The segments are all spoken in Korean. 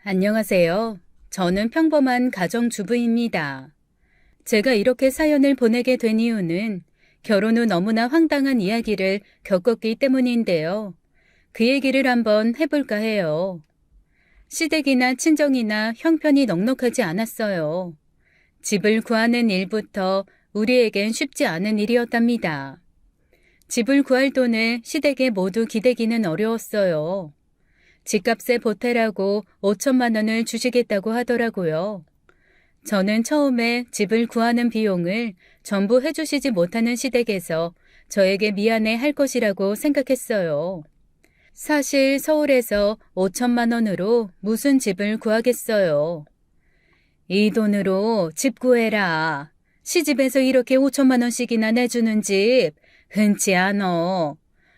안녕하세요. 저는 평범한 가정주부입니다. 제가 이렇게 사연을 보내게 된 이유는 결혼 후 너무나 황당한 이야기를 겪었기 때문인데요. 그 얘기를 한번 해볼까 해요. 시댁이나 친정이나 형편이 넉넉하지 않았어요. 집을 구하는 일부터 우리에겐 쉽지 않은 일이었답니다. 집을 구할 돈을 시댁에 모두 기대기는 어려웠어요. 집값에 보태라고 5천만 원을 주시겠다고 하더라고요. 저는 처음에 집을 구하는 비용을 전부 해주시지 못하는 시댁에서 저에게 미안해 할 것이라고 생각했어요. 사실 서울에서 5천만 원으로 무슨 집을 구하겠어요. 이 돈으로 집 구해라. 시집에서 이렇게 5천만 원씩이나 내주는 집 흔치 않어.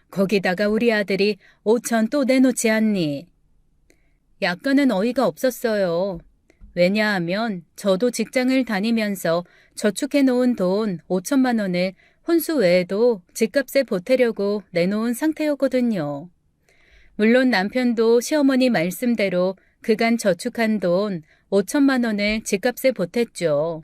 거기다가 우리 아들이 5천 또 내놓지 않니? 약간은 어이가 없었어요. 왜냐하면 저도 직장을 다니면서 저축해 놓은 돈 5천만 원을 혼수 외에도 집값에 보태려고 내놓은 상태였거든요. 물론 남편도 시어머니 말씀대로 그간 저축한 돈 5천만 원을 집값에 보탰죠.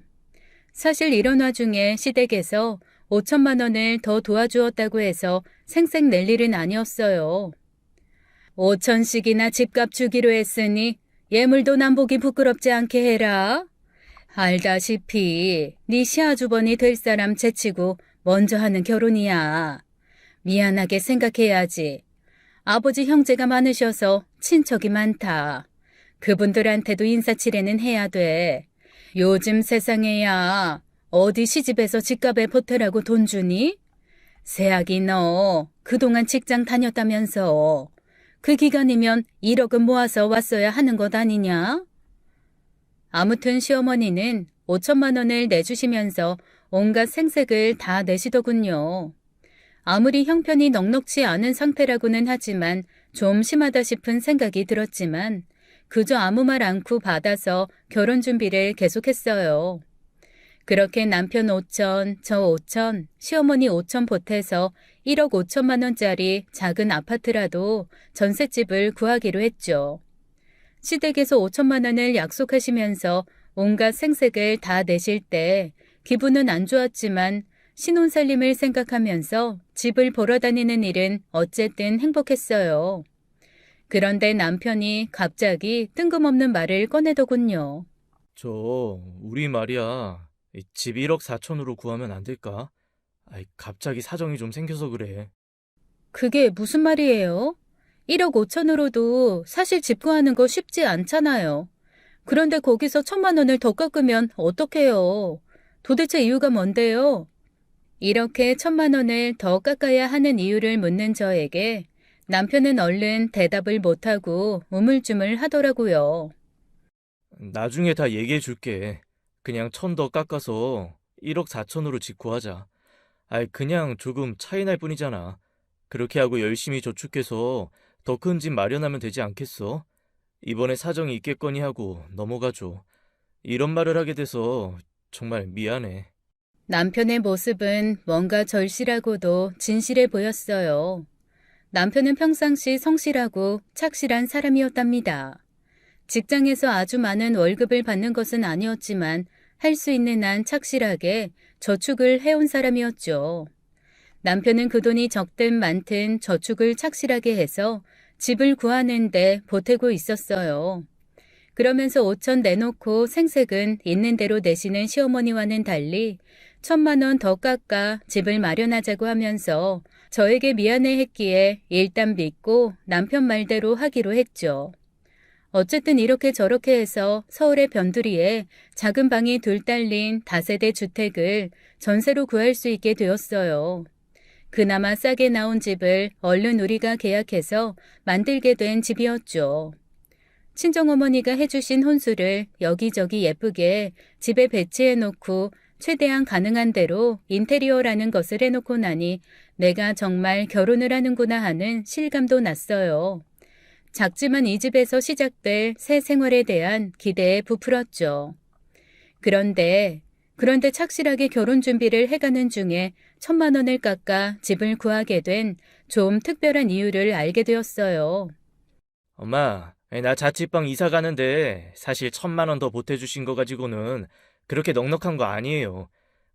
사실 이런 와중에 시댁에서 5천만 원을 더 도와주었다고 해서 생색 낼 일은 아니었어요. 5천씩이나 집값 주기로 했으니 예물도 남보기 부끄럽지 않게 해라. 알다시피 네 시아주번이 될 사람 제치고 먼저 하는 결혼이야. 미안하게 생각해야지. 아버지 형제가 많으셔서 친척이 많다. 그분들한테도 인사치레는 해야 돼. 요즘 세상에야 어디 시집에서 집값에 보태라고 돈 주니? 새아기 너 그동안 직장 다녔다면서 그 기간이면 1억은 모아서 왔어야 하는 것 아니냐? 아무튼 시어머니는 5천만 원을 내주시면서 온갖 생색을 다 내시더군요. 아무리 형편이 넉넉지 않은 상태라고는 하지만 좀 심하다 싶은 생각이 들었지만 그저 아무 말 않고 받아서 결혼 준비를 계속했어요. 그렇게 남편 5천, 저 5천, 시어머니 5천 보태서 1억 5천만 원짜리 작은 아파트라도 전셋집을 구하기로 했죠. 시댁에서 5천만 원을 약속하시면서 온갖 생색을 다 내실 때 기분은 안 좋았지만 신혼살림을 생각하면서 집을 보러 다니는 일은 어쨌든 행복했어요. 그런데 남편이 갑자기 뜬금없는 말을 꺼내더군요. 우리 말이야. 집 1억 4천으로 구하면 안 될까? 갑자기 사정이 좀 생겨서 그래. 그게 무슨 말이에요? 1억 5천으로도 사실 집 구하는 거 쉽지 않잖아요. 그런데 거기서 1천만 원을 더 깎으면 어떡해요? 도대체 이유가 뭔데요? 이렇게 1천만 원을 더 깎아야 하는 이유를 묻는 저에게 남편은 얼른 대답을 못하고 우물쭈물 하더라고요. 나중에 다 얘기해 줄게. 그냥 1천 더 깎아서 1억 4천으로 집 구하자. 그냥 조금 차이 날 뿐이잖아. 그렇게 하고 열심히 저축해서 더 큰 집 마련하면 되지 않겠어? 이번에 사정이 있겠거니 하고 넘어가줘. 이런 말을 하게 돼서 정말 미안해. 남편의 모습은 뭔가 절실하고도 진실해 보였어요. 남편은 평상시 성실하고 착실한 사람이었답니다. 직장에서 아주 많은 월급을 받는 것은 아니었지만 할 수 있는 한 착실하게 저축을 해온 사람이었죠. 남편은 그 돈이 적든 많든 저축을 착실하게 해서 집을 구하는데 보태고 있었어요. 그러면서 5천 내놓고 생색은 있는 대로 내시는 시어머니와는 달리 1천만 원 더 깎아 집을 마련하자고 하면서 저에게 미안해했기에 일단 믿고 남편 말대로 하기로 했죠. 어쨌든 이렇게 저렇게 해서 서울의 변두리에 작은 방이 둘 딸린 다세대 주택을 전세로 구할 수 있게 되었어요. 그나마 싸게 나온 집을 얼른 우리가 계약해서 만들게 된 집이었죠. 친정어머니가 해주신 혼수를 여기저기 예쁘게 집에 배치해놓고 최대한 가능한 대로 인테리어라는 것을 해놓고 나니 내가 정말 결혼을 하는구나 하는 실감도 났어요. 작지만 이 집에서 시작될 새 생활에 대한 기대에 부풀었죠. 그런데 착실하게 결혼 준비를 해가는 중에 1천만 원을 깎아 집을 구하게 된 좀 특별한 이유를 알게 되었어요. 엄마, 나 자취방 이사 가는데 사실 1,000만 원 더 보태주신 거 가지고는 그렇게 넉넉한 거 아니에요.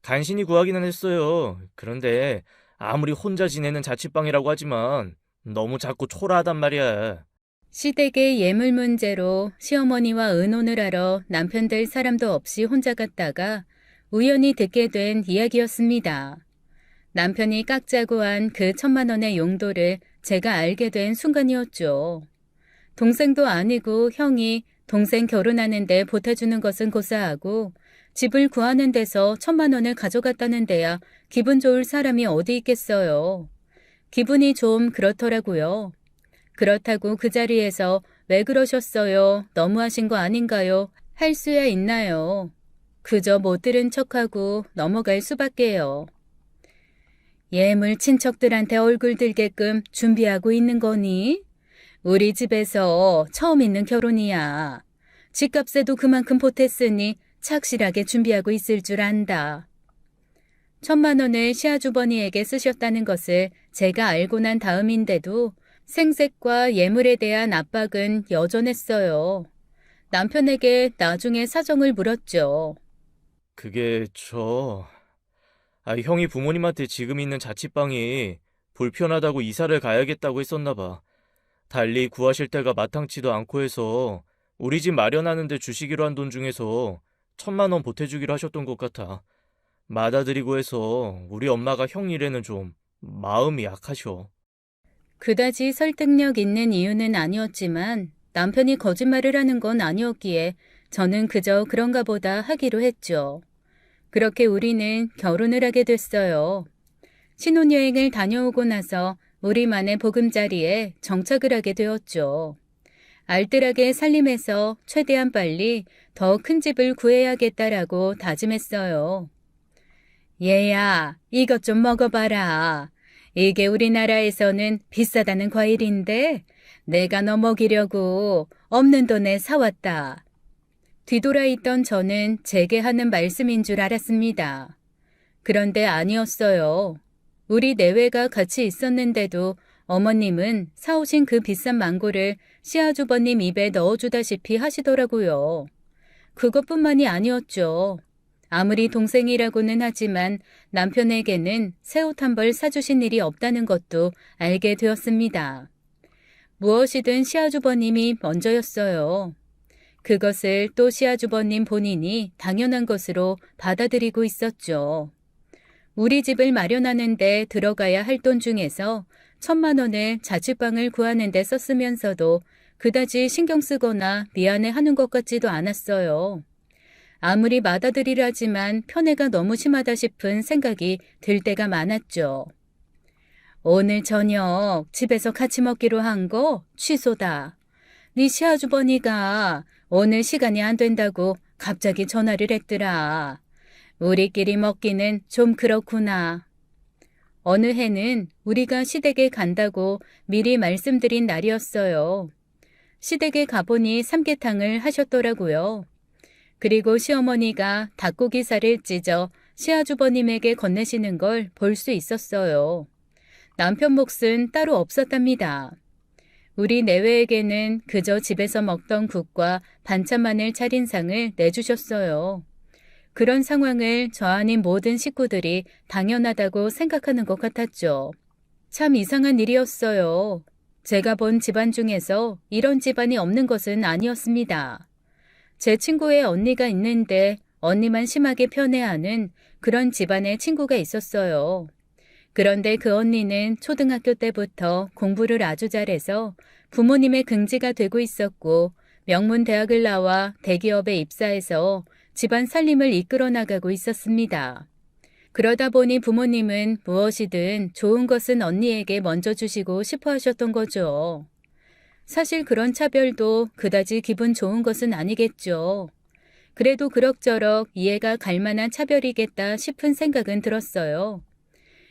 간신히 구하기는 했어요. 그런데 아무리 혼자 지내는 자취방이라고 하지만 너무 자꾸 초라하단 말이야. 시댁의 예물 문제로 시어머니와 의논을 하러 남편 될 사람도 없이 혼자 갔다가 우연히 듣게 된 이야기였습니다. 남편이 깎자고 한 그 1,000만 원의 용도를 제가 알게 된 순간이었죠. 동생도 아니고 형이 동생 결혼하는데 보태주는 것은 고사하고 집을 구하는 데서 1,000만 원을 가져갔다는 데야 기분 좋을 사람이 어디 있겠어요. 기분이 좀 그렇더라고요. 그렇다고 그 자리에서 왜 그러셨어요? 너무하신 거 아닌가요? 할 수야 있나요? 그저 못 들은 척하고 넘어갈 수밖에요. 예물 친척들한테 얼굴 들게끔 준비하고 있는 거니? 우리 집에서 처음 있는 결혼이야. 집값에도 그만큼 보탰으니 착실하게 준비하고 있을 줄 안다. 1,000만 원을 시아주버니에게 쓰셨다는 것을 제가 알고 난 다음인데도 생색과 예물에 대한 압박은 여전했어요. 남편에게 나중에 사정을 물었죠. 그게 형이 부모님한테 지금 있는 자취방이 불편하다고 이사를 가야겠다고 했었나 봐. 달리 구하실 때가 마땅치도 않고 해서 우리 집 마련하는데 주시기로 한 돈 중에서 1,000만 원 보태주기로 하셨던 것 같아. 맏아들이고 해서 우리 엄마가 형 일에는 좀 마음이 약하셔. 그다지 설득력 있는 이유는 아니었지만 남편이 거짓말을 하는 건 아니었기에 저는 그저 그런가 보다 하기로 했죠. 그렇게 우리는 결혼을 하게 됐어요. 신혼여행을 다녀오고 나서 우리만의 보금자리에 정착을 하게 되었죠. 알뜰하게 살림해서 최대한 빨리 더 큰 집을 구해야겠다라고 다짐했어요. 얘야, 이것 좀 먹어봐라. 이게 우리나라에서는 비싸다는 과일인데 내가 너 먹이려고 없는 돈에 사왔다. 뒤돌아 있던 저는 제게 하는 말씀인 줄 알았습니다. 그런데 아니었어요. 우리 내외가 같이 있었는데도 어머님은 사오신 그 비싼 망고를 시아주버님 입에 넣어주다시피 하시더라고요. 그것뿐만이 아니었죠. 아무리 동생이라고는 하지만 남편에게는 새 옷 한 벌 사주신 일이 없다는 것도 알게 되었습니다. 무엇이든 시아주버님이 먼저였어요. 그것을 또 시아주버님 본인이 당연한 것으로 받아들이고 있었죠. 우리 집을 마련하는데 들어가야 할 돈 중에서 1,000만 원을 자취방을 구하는 데 썼으면서도 그다지 신경 쓰거나 미안해하는 것 같지도 않았어요. 아무리 맏아들이라지만 편애가 너무 심하다 싶은 생각이 들 때가 많았죠. 오늘 저녁 집에서 같이 먹기로 한 거 취소다. 네 시아주버니가 오늘 시간이 안 된다고 갑자기 전화를 했더라. 우리끼리 먹기는 좀 그렇구나. 어느 해는 우리가 시댁에 간다고 미리 말씀드린 날이었어요. 시댁에 가보니 삼계탕을 하셨더라고요. 그리고 시어머니가 닭고기 살을 찢어 시아주버님에게 건네시는 걸 볼 수 있었어요. 남편 몫은 따로 없었답니다. 우리 내외에게는 그저 집에서 먹던 국과 반찬만을 차린 상을 내주셨어요. 그런 상황을 저 아닌 모든 식구들이 당연하다고 생각하는 것 같았죠. 참 이상한 일이었어요. 제가 본 집안 중에서 이런 집안이 없는 것은 아니었습니다. 제 친구의 언니가 있는데 언니만 심하게 편애하는 그런 집안의 친구가 있었어요. 그런데 그 언니는 초등학교 때부터 공부를 아주 잘해서 부모님의 긍지가 되고 있었고 명문 대학을 나와 대기업에 입사해서 집안 살림을 이끌어 나가고 있었습니다. 그러다 보니 부모님은 무엇이든 좋은 것은 언니에게 먼저 주시고 싶어 하셨던 거죠. 사실 그런 차별도 그다지 기분 좋은 것은 아니겠죠. 그래도 그럭저럭 이해가 갈 만한 차별이겠다 싶은 생각은 들었어요.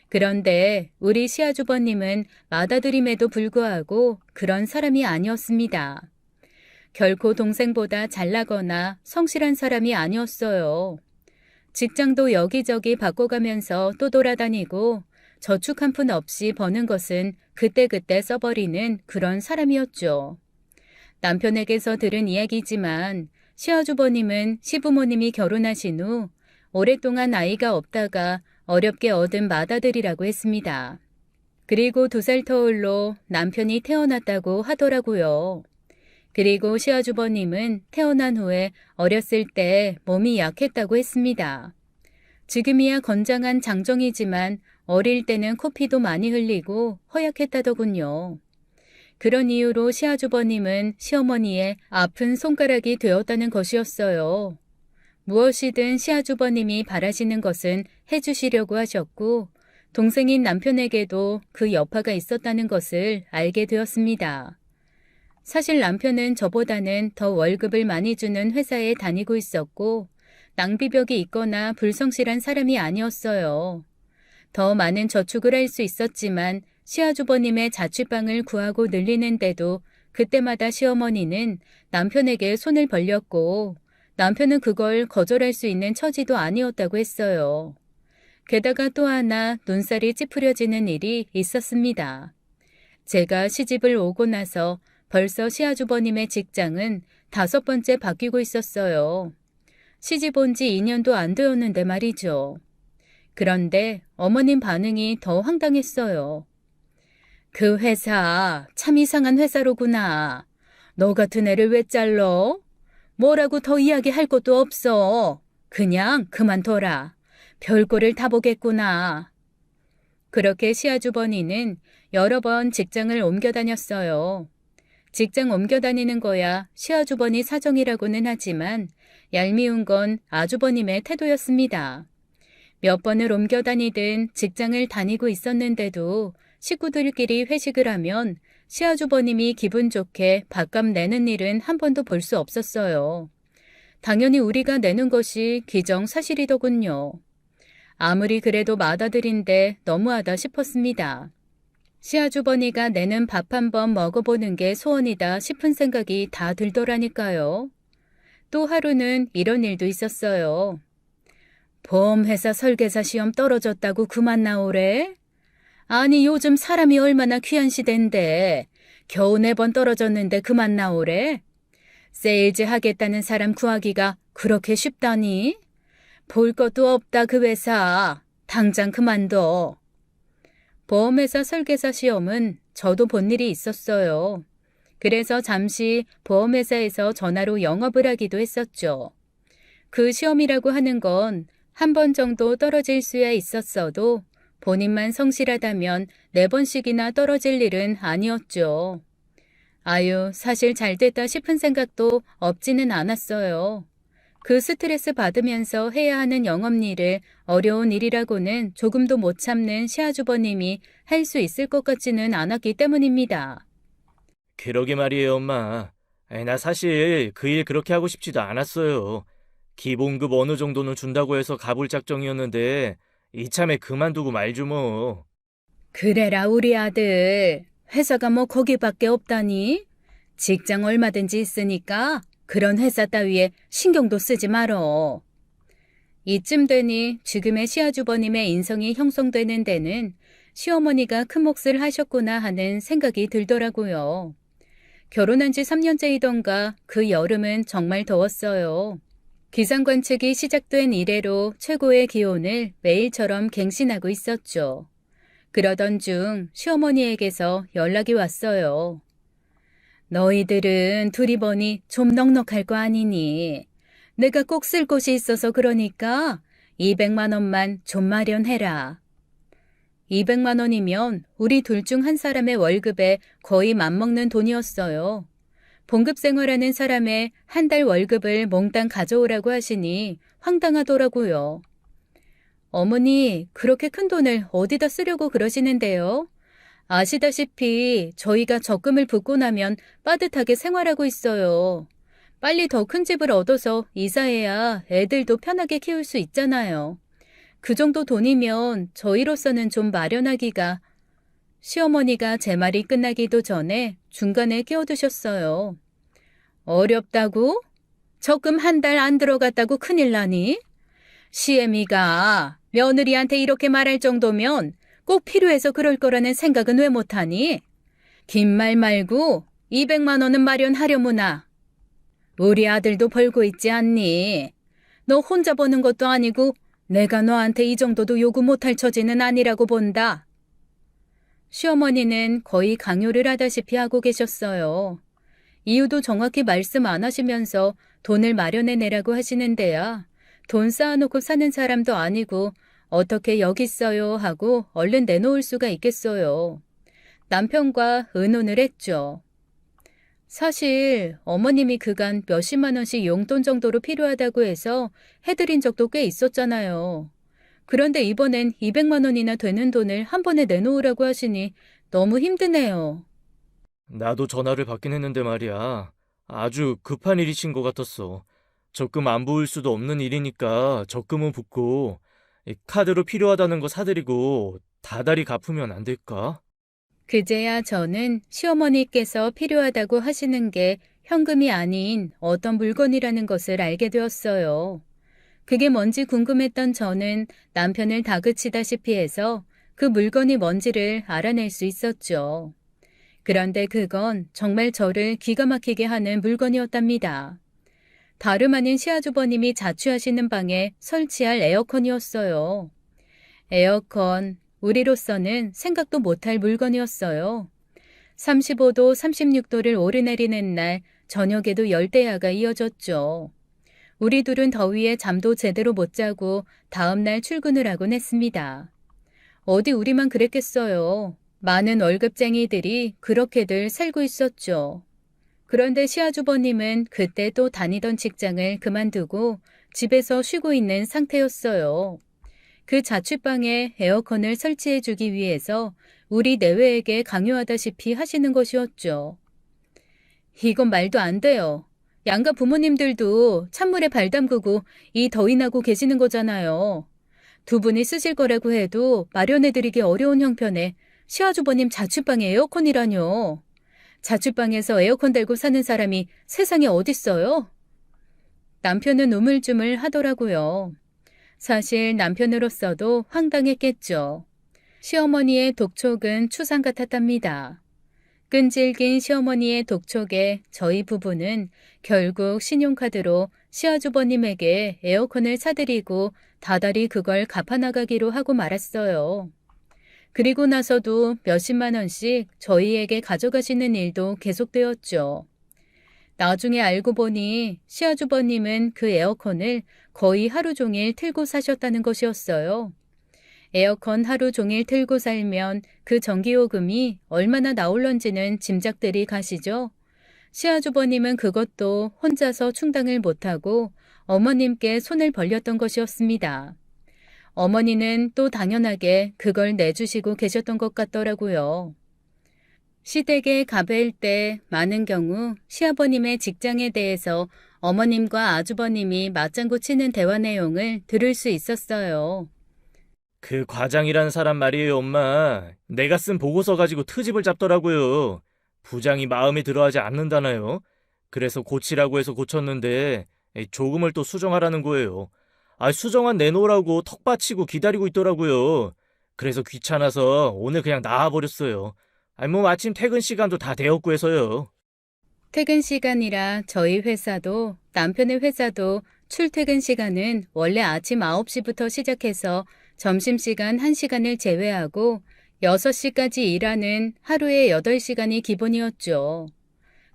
그런데 우리 시아주버님은 맏아들임에도 불구하고 그런 사람이 아니었습니다. 결코 동생보다 잘나거나 성실한 사람이 아니었어요. 직장도 여기저기 바꿔가면서 또 돌아다니고 저축 한 푼 없이 버는 것은 그때그때 써버리는 그런 사람이었죠. 남편에게서 들은 이야기지만 시아주버님은 시부모님이 결혼하신 후 오랫동안 아이가 없다가 어렵게 얻은 맏아들이라고 했습니다. 그리고 2살 터울로 남편이 태어났다고 하더라고요. 그리고 시아주버님은 태어난 후에 어렸을 때 몸이 약했다고 했습니다. 지금이야 건장한 장정이지만 어릴 때는 코피도 많이 흘리고 허약했다더군요. 그런 이유로 시아주버님은 시어머니의 아픈 손가락이 되었다는 것이었어요. 무엇이든 시아주버님이 바라시는 것은 해주시려고 하셨고 동생인 남편에게도 그 여파가 있었다는 것을 알게 되었습니다. 사실 남편은 저보다는 더 월급을 많이 주는 회사에 다니고 있었고 낭비벽이 있거나 불성실한 사람이 아니었어요. 더 많은 저축을 할 수 있었지만 시아주버님의 자취방을 구하고 늘리는데도 그때마다 시어머니는 남편에게 손을 벌렸고 남편은 그걸 거절할 수 있는 처지도 아니었다고 했어요. 게다가 또 하나 눈살이 찌푸려지는 일이 있었습니다. 제가 시집을 오고 나서 벌써 시아주버님의 직장은 5번째 바뀌고 있었어요. 시집 온 지 2년도 안 되었는데 말이죠. 그런데 어머님 반응이 더 황당했어요. 그 회사 참 이상한 회사로구나. 너 같은 애를 왜 잘러? 뭐라고 더 이야기할 것도 없어. 그냥 그만둬라. 별꼴을 다 보겠구나. 그렇게 시아주버니는 여러 번 직장을 옮겨 다녔어요. 직장 옮겨 다니는 거야 시아주버니 사정이라고는 하지만 얄미운 건 아주버님의 태도였습니다. 몇 번을 옮겨 다니든 직장을 다니고 있었는데도 식구들끼리 회식을 하면 시아주버님이 기분 좋게 밥값 내는 일은 한 번도 볼 수 없었어요. 당연히 우리가 내는 것이 기정사실이더군요. 아무리 그래도 맏아들인데 너무하다 싶었습니다. 시아주버니가 내는 밥 한 번 먹어보는 게 소원이다 싶은 생각이 다 들더라니까요. 또 하루는 이런 일도 있었어요. 보험회사 설계사 시험 떨어졌다고 그만 나오래? 아니 요즘 사람이 얼마나 귀한 시대인데 겨우 4번 떨어졌는데 그만 나오래? 세일즈 하겠다는 사람 구하기가 그렇게 쉽다니? 볼 것도 없다 그 회사. 당장 그만둬. 보험회사 설계사 시험은 저도 본 일이 있었어요. 그래서 잠시 보험회사에서 전화로 영업을 하기도 했었죠. 그 시험이라고 하는 건 한 번 정도 떨어질 수야 있었어도 본인만 성실하다면 4번씩이나 떨어질 일은 아니었죠. 아유, 사실 잘 됐다 싶은 생각도 없지는 않았어요. 그 스트레스 받으면서 해야 하는 영업일을 어려운 일이라고는 조금도 못 참는 시아주버님이 할 수 있을 것 같지는 않았기 때문입니다. 그러게 말이에요, 엄마. 나 사실 그 일 그렇게 하고 싶지도 않았어요. 기본급 어느 정도는 준다고 해서 가볼 작정이었는데 이참에 그만두고 말죠 뭐. 그래라 우리 아들. 회사가 뭐 거기밖에 없다니? 직장 얼마든지 있으니까 그런 회사 따위에 신경도 쓰지 말어. 이쯤 되니 지금의 시아주버님의 인성이 형성되는 데는 시어머니가 큰 몫을 하셨구나 하는 생각이 들더라고요. 결혼한 지 3년째이던가 그 여름은 정말 더웠어요. 기상관측이 시작된 이래로 최고의 기온을 매일처럼 갱신하고 있었죠. 그러던 중 시어머니에게서 연락이 왔어요. 너희들은 둘이 보니 좀 넉넉할 거 아니니? 내가 꼭 쓸 곳이 있어서 그러니까 200만 원만 좀 마련해라. 200만 원이면 우리 둘 중 한 사람의 월급에 거의 맞먹는 돈이었어요. 봉급 생활하는 사람의 한 달 월급을 몽땅 가져오라고 하시니 황당하더라고요. 어머니, 그렇게 큰 돈을 어디다 쓰려고 그러시는데요? 아시다시피 저희가 적금을 붓고 나면 빠듯하게 생활하고 있어요. 빨리 더 큰 집을 얻어서 이사해야 애들도 편하게 키울 수 있잖아요. 그 정도 돈이면 저희로서는 좀 마련하기가. 시어머니가 제 말이 끝나기도 전에 중간에 끼어드셨어요. 어렵다고? 적금 한 달 안 들어갔다고 큰일 나니? 시애미가 며느리한테 이렇게 말할 정도면 꼭 필요해서 그럴 거라는 생각은 왜 못하니? 긴 말 말고 200만 원은 마련하려무나. 우리 아들도 벌고 있지 않니? 너 혼자 버는 것도 아니고 내가 너한테 이 정도도 요구 못할 처지는 아니라고 본다. 시어머니는 거의 강요를 하다시피 하고 계셨어요. 이유도 정확히 말씀 안 하시면서 돈을 마련해 내라고 하시는데야 돈 쌓아놓고 사는 사람도 아니고 어떻게 여기 있어요 하고 얼른 내놓을 수가 있겠어요. 남편과 의논을 했죠. 사실 어머님이 그간 몇십만 원씩 용돈 정도로 필요하다고 해서 해드린 적도 꽤 있었잖아요. 그런데 이번엔 200만 원이나 되는 돈을 한 번에 내놓으라고 하시니 너무 힘드네요. 나도 전화를 받긴 했는데 말이야. 아주 급한 일이신 것 같았어. 적금 안 부을 수도 없는 일이니까 적금은 붓고 이 카드로 필요하다는 거 사드리고 다달이 갚으면 안 될까? 그제야 저는 시어머니께서 필요하다고 하시는 게 현금이 아닌 어떤 물건이라는 것을 알게 되었어요. 그게 뭔지 궁금했던 저는 남편을 다그치다시피 해서 그 물건이 뭔지를 알아낼 수 있었죠. 그런데 그건 정말 저를 기가 막히게 하는 물건이었답니다. 다름 아닌 시아주버님이 자취하시는 방에 설치할 에어컨이었어요. 에어컨, 우리로서는 생각도 못할 물건이었어요. 35도, 36도를 오르내리는 날 저녁에도 열대야가 이어졌죠. 우리 둘은 더위에 잠도 제대로 못 자고 다음날 출근을 하곤 했습니다. 어디 우리만 그랬겠어요. 많은 월급쟁이들이 그렇게들 살고 있었죠. 그런데 시아주버님은 그때 또 다니던 직장을 그만두고 집에서 쉬고 있는 상태였어요. 그 자취방에 에어컨을 설치해주기 위해서 우리 내외에게 강요하다시피 하시는 것이었죠. 이건 말도 안 돼요. 양가 부모님들도 찬물에 발 담그고 이 더위 나고 계시는 거잖아요. 두 분이 쓰실 거라고 해도 마련해드리기 어려운 형편에 시아주버님 자취방에 에어컨이라뇨. 자취방에서 에어컨 달고 사는 사람이 세상에 어딨어요? 남편은 우물쭈물 하더라고요. 사실 남편으로서도 황당했겠죠. 시어머니의 독촉은 추상 같았답니다. 끈질긴 시어머니의 독촉에 저희 부부는 결국 신용카드로 시아주버님에게 에어컨을 사드리고 다달이 그걸 갚아나가기로 하고 말았어요. 그리고 나서도 몇십만 원씩 저희에게 가져가시는 일도 계속되었죠. 나중에 알고 보니 시아주버님은 그 에어컨을 거의 하루 종일 틀고 사셨다는 것이었어요. 에어컨 하루 종일 틀고 살면 그 전기요금이 얼마나 나올런지는 짐작들이 가시죠? 시아주버님은 그것도 혼자서 충당을 못하고 어머님께 손을 벌렸던 것이었습니다. 어머니는 또 당연하게 그걸 내주시고 계셨던 것 같더라고요. 시댁에 가뵐 때 많은 경우 시아버님의 직장에 대해서 어머님과 아주버님이 맞장구 치는 대화 내용을 들을 수 있었어요. 그 과장이란 사람 말이에요, 엄마. 내가 쓴 보고서 가지고 트집을 잡더라고요. 부장이 마음에 들어하지 않는다나요? 그래서 고치라고 해서 고쳤는데 조금을 또 수정하라는 거예요. 수정안 내놓으라고 턱 받치고 기다리고 있더라고요. 그래서 귀찮아서 오늘 그냥 나와버렸어요. 뭐 마침 퇴근 시간도 다 되었고 해서요. 퇴근 시간이라 저희 회사도 남편의 회사도 출퇴근 시간은 원래 아침 9시부터 시작해서 점심시간 1시간을 제외하고 6시까지 일하는 하루에 8시간이 기본이었죠.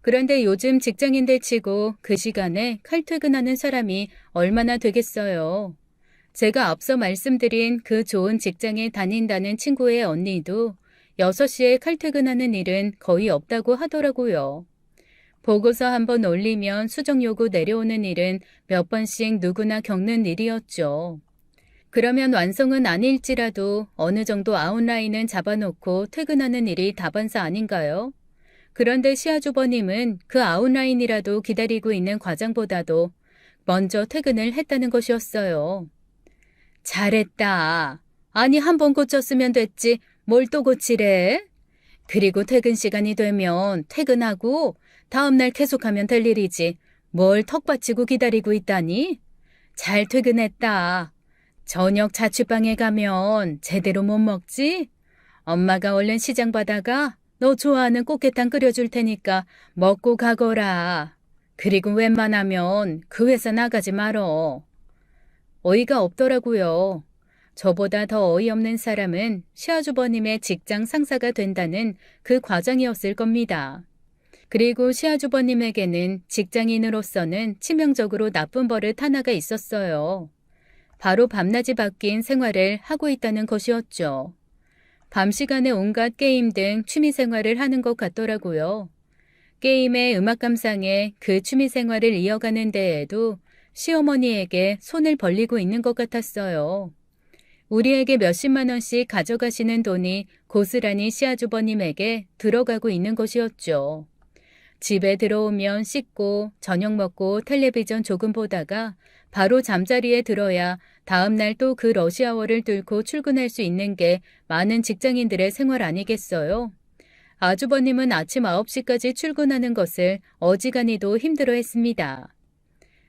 그런데 요즘 직장인들 치고 그 시간에 칼퇴근하는 사람이 얼마나 되겠어요. 제가 앞서 말씀드린 그 좋은 직장에 다닌다는 친구의 언니도 6시에 칼퇴근하는 일은 거의 없다고 하더라고요. 보고서 한번 올리면 수정 요구 내려오는 일은 몇 번씩 누구나 겪는 일이었죠. 그러면 완성은 아닐지라도 어느 정도 아웃라인은 잡아놓고 퇴근하는 일이 다반사 아닌가요? 그런데 시아주버님은 그 아웃라인이라도 기다리고 있는 과장보다도 먼저 퇴근을 했다는 것이었어요. 잘했다. 아니 한 번 고쳤으면 됐지 뭘 또 고치래? 그리고 퇴근 시간이 되면 퇴근하고 다음날 계속하면 될 일이지 뭘 턱 받치고 기다리고 있다니? 잘 퇴근했다. 저녁 자취방에 가면 제대로 못 먹지? 엄마가 얼른 시장 받아가 너 좋아하는 꽃게탕 끓여줄 테니까 먹고 가거라. 그리고 웬만하면 그 회사 나가지 말어. 어이가 없더라고요. 저보다 더 어이없는 사람은 시아주버님의 직장 상사가 된다는 그 과정이었을 겁니다. 그리고 시아주버님에게는 직장인으로서는 치명적으로 나쁜 버릇 하나가 있었어요. 바로 밤낮이 바뀐 생활을 하고 있다는 것이었죠. 밤 시간에 온갖 게임 등 취미 생활을 하는 것 같더라고요. 게임의 음악 감상에 그 취미 생활을 이어가는 데에도 시어머니에게 손을 벌리고 있는 것 같았어요. 우리에게 몇십만 원씩 가져가시는 돈이 고스란히 시아주버님에게 들어가고 있는 것이었죠. 집에 들어오면 씻고 저녁 먹고 텔레비전 조금 보다가 바로 잠자리에 들어야 다음날 또 그 러시아워를 뚫고 출근할 수 있는 게 많은 직장인들의 생활 아니겠어요? 아주버님은 아침 9시까지 출근하는 것을 어지간히도 힘들어했습니다.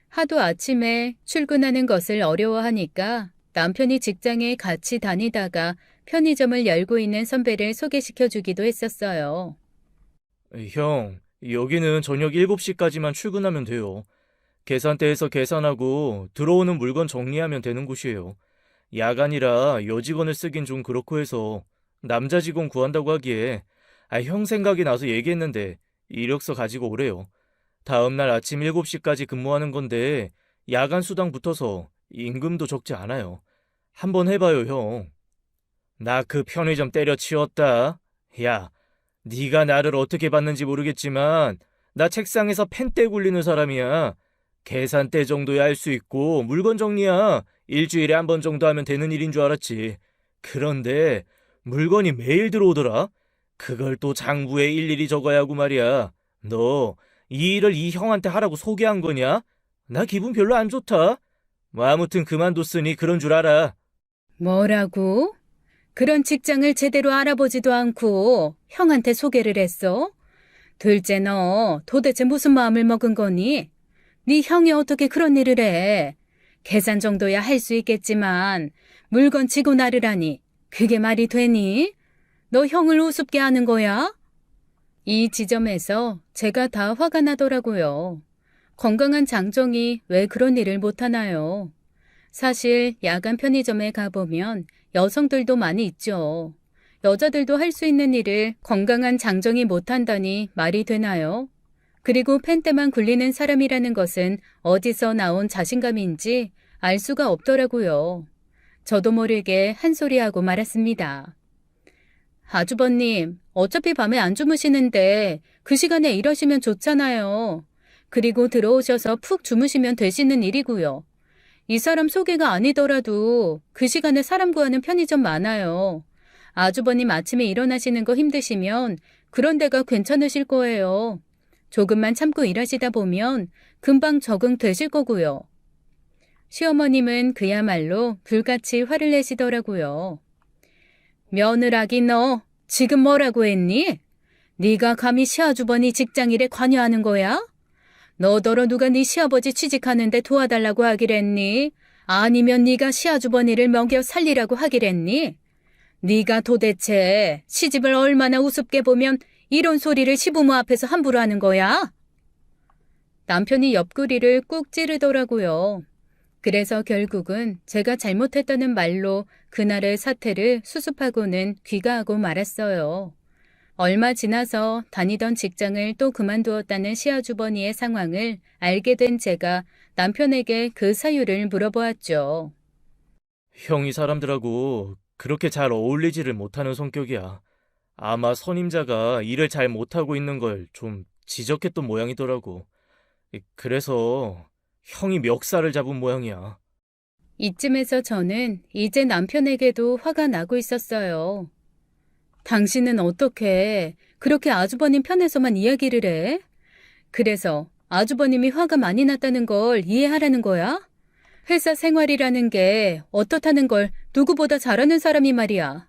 하도 아침에 출근하는 것을 어려워하니까 남편이 직장에 같이 다니다가 편의점을 열고 있는 선배를 소개시켜주기도 했었어요. 형, 여기는 저녁 7시까지만 출근하면 돼요. 계산대에서 계산하고 들어오는 물건 정리하면 되는 곳이에요. 야간이라 여직원을 쓰긴 좀 그렇고 해서 남자 직원 구한다고 하기에 형 생각이 나서 얘기했는데 이력서 가지고 오래요. 다음날 아침 7시까지 근무하는 건데 야간 수당 붙어서 임금도 적지 않아요. 한번 해봐요, 형. 나 그 편의점 때려치웠다. 야, 네가 나를 어떻게 봤는지 모르겠지만 나 책상에서 펜대 굴리는 사람이야. 계산대 정도야 할 수 있고 물건 정리야 일주일에 한 번 정도 하면 되는 일인 줄 알았지. 그런데 물건이 매일 들어오더라. 그걸 또 장부에 일일이 적어야 하고 말이야. 너 이 일을 이 형한테 하라고 소개한 거냐? 나 기분 별로 안 좋다. 뭐 아무튼 그만뒀으니 그런 줄 알아. 뭐라고? 그런 직장을 제대로 알아보지도 않고 형한테 소개를 했어? 둘째 너 도대체 무슨 마음을 먹은 거니? 네 형이 어떻게 그런 일을 해? 계산 정도야 할 수 있겠지만 물건 치고 나르라니 그게 말이 되니? 너 형을 우습게 하는 거야? 이 지점에서 제가 다 화가 나더라고요. 건강한 장정이 왜 그런 일을 못하나요? 사실 야간 편의점에 가보면 여성들도 많이 있죠. 여자들도 할 수 있는 일을 건강한 장정이 못한다니 말이 되나요? 그리고 펜대만 굴리는 사람이라는 것은 어디서 나온 자신감인지 알 수가 없더라고요. 저도 모르게 한 소리하고 말았습니다. 아주버님, 어차피 밤에 안 주무시는데 그 시간에 일하시면 좋잖아요. 그리고 들어오셔서 푹 주무시면 되시는 일이고요. 이 사람 소개가 아니더라도 그 시간에 사람 구하는 편의점 많아요. 아주버님 아침에 일어나시는 거 힘드시면 그런 데가 괜찮으실 거예요. 조금만 참고 일하시다 보면 금방 적응되실 거고요. 시어머님은 그야말로 불같이 화를 내시더라고요. 며느라기 너 지금 뭐라고 했니? 네가 감히 시아주버니 직장일에 관여하는 거야? 너더러 누가 네 시아버지 취직하는데 도와달라고 하기랬니? 아니면 네가 시아주버니를 먹여 살리라고 하기랬니? 네가 도대체 시집을 얼마나 우습게 보면 이런 소리를 시부모 앞에서 함부로 하는 거야? 남편이 옆구리를 꾹 찌르더라고요. 그래서 결국은 제가 잘못했다는 말로 그날의 사태를 수습하고는 귀가하고 말았어요. 얼마 지나서 다니던 직장을 또 그만두었다는 시아주버니의 상황을 알게 된 제가 남편에게 그 사유를 물어보았죠. 형이 사람들하고 그렇게 잘 어울리지를 못하는 성격이야. 아마 선임자가 일을 잘 못하고 있는 걸 좀 지적했던 모양이더라고. 그래서 형이 멱살을 잡은 모양이야. 이쯤에서 저는 이제 남편에게도 화가 나고 있었어요. 당신은 어떻게 그렇게 아주버님 편에서만 이야기를 해? 그래서 아주버님이 화가 많이 났다는 걸 이해하라는 거야? 회사 생활이라는 게 어떻다는 걸 누구보다 잘하는 사람이 말이야.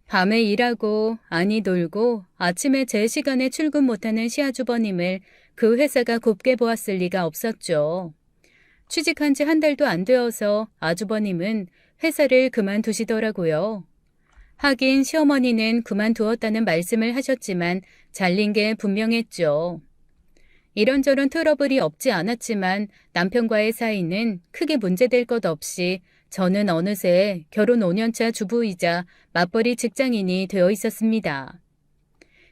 밤에 일하고 아니 놀고 아침에 제 시간에 출근 못하는 시아주버님을 그 회사가 곱게 보았을 리가 없었죠. 취직한 지 한 달도 안 되어서 아주버님은 회사를 그만두시더라고요. 하긴 시어머니는 그만두었다는 말씀을 하셨지만 잘린 게 분명했죠. 이런저런 트러블이 없지 않았지만 남편과의 사이는 크게 문제될 것 없이 저는 어느새 결혼 5년차 주부이자 맞벌이 직장인이 되어 있었습니다.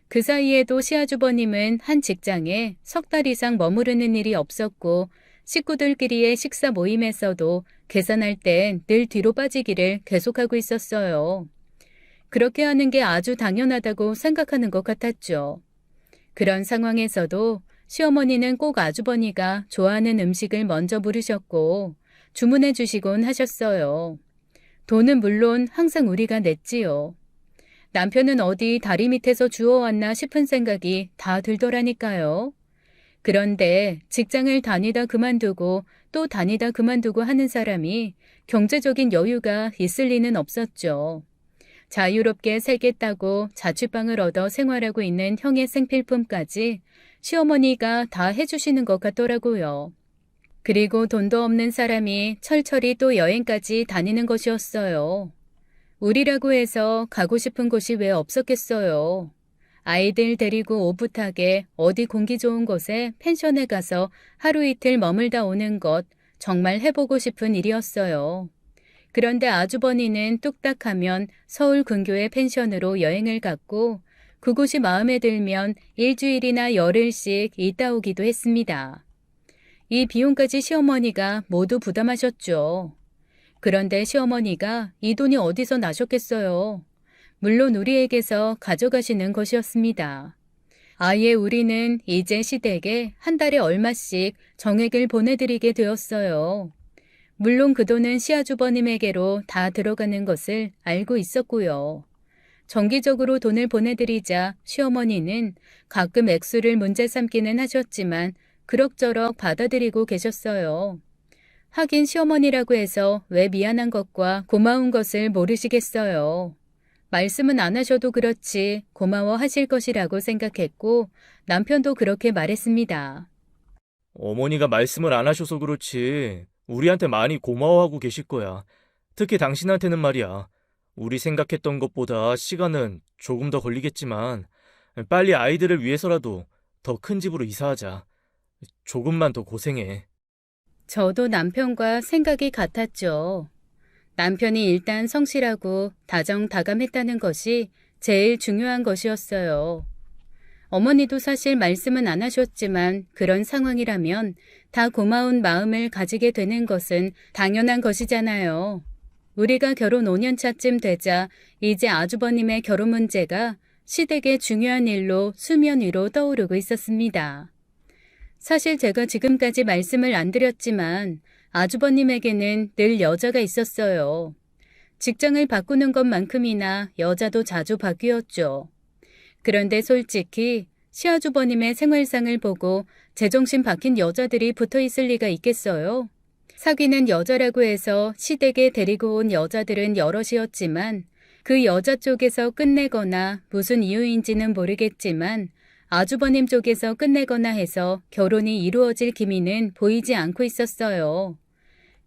그 사이에도 시아주버님은 한 직장에 석 달 이상 머무르는 일이 없었고 식구들끼리의 식사 모임에서도 계산할 땐 늘 뒤로 빠지기를 계속하고 있었어요. 그렇게 하는 게 아주 당연하다고 생각하는 것 같았죠. 그런 상황에서도 시어머니는 꼭 아주버니가 좋아하는 음식을 먼저 부르셨고 주문해 주시곤 하셨어요. 돈은 물론 항상 우리가 냈지요. 남편은 어디 다리 밑에서 주워왔나 싶은 생각이 다 들더라니까요. 그런데 직장을 다니다 그만두고 또 다니다 그만두고 하는 사람이 경제적인 여유가 있을 리는 없었죠. 자유롭게 살겠다고 자취방을 얻어 생활하고 있는 형의 생필품까지 시어머니가 다 해주시는 것 같더라고요. 그리고 돈도 없는 사람이 철철이 또 여행까지 다니는 것이었어요. 우리라고 해서 가고 싶은 곳이 왜 없었겠어요. 아이들 데리고 오붓하게 어디 공기 좋은 곳에 펜션에 가서 하루 이틀 머물다 오는 것 정말 해보고 싶은 일이었어요. 그런데 아주버니는 뚝딱하면 서울 근교의 펜션으로 여행을 갔고 그곳이 마음에 들면 일주일이나 열흘씩 있다 오기도 했습니다. 이 비용까지 시어머니가 모두 부담하셨죠. 그런데 시어머니가 이 돈이 어디서 나셨겠어요. 물론 우리에게서 가져가시는 것이었습니다. 아예 우리는 이제 시댁에 한 달에 얼마씩 정액을 보내드리게 되었어요. 물론 그 돈은 시아주버님에게로 다 들어가는 것을 알고 있었고요. 정기적으로 돈을 보내드리자 시어머니는 가끔 액수를 문제 삼기는 하셨지만 그럭저럭 받아들이고 계셨어요. 하긴 시어머니라고 해서 왜 미안한 것과 고마운 것을 모르시겠어요. 말씀은 안 하셔도 그렇지 고마워하실 것이라고 생각했고 남편도 그렇게 말했습니다. 어머니가 말씀을 안 하셔서 그렇지. 우리한테 많이 고마워하고 계실 거야. 특히 당신한테는 말이야. 우리 생각했던 것보다 시간은 조금 더 걸리겠지만 빨리 아이들을 위해서라도 더 큰 집으로 이사하자. 조금만 더 고생해. 저도 남편과 생각이 같았죠. 남편이 일단 성실하고 다정다감했다는 것이 제일 중요한 것이었어요. 어머니도 사실 말씀은 안 하셨지만 그런 상황이라면 다 고마운 마음을 가지게 되는 것은 당연한 것이잖아요. 우리가 결혼 5년 차쯤 되자 이제 아주버님의 결혼 문제가 시댁의 중요한 일로 수면 위로 떠오르고 있었습니다. 사실 제가 지금까지 말씀을 안 드렸지만 아주버님에게는 늘 여자가 있었어요. 직장을 바꾸는 것만큼이나 여자도 자주 바뀌었죠. 그런데 솔직히 시아주버님의 생활상을 보고 제정신 박힌 여자들이 붙어 있을 리가 있겠어요? 사귀는 여자라고 해서 시댁에 데리고 온 여자들은 여럿이었지만 그 여자 쪽에서 끝내거나 무슨 이유인지는 모르겠지만 아주버님 쪽에서 끝내거나 해서 결혼이 이루어질 기미는 보이지 않고 있었어요.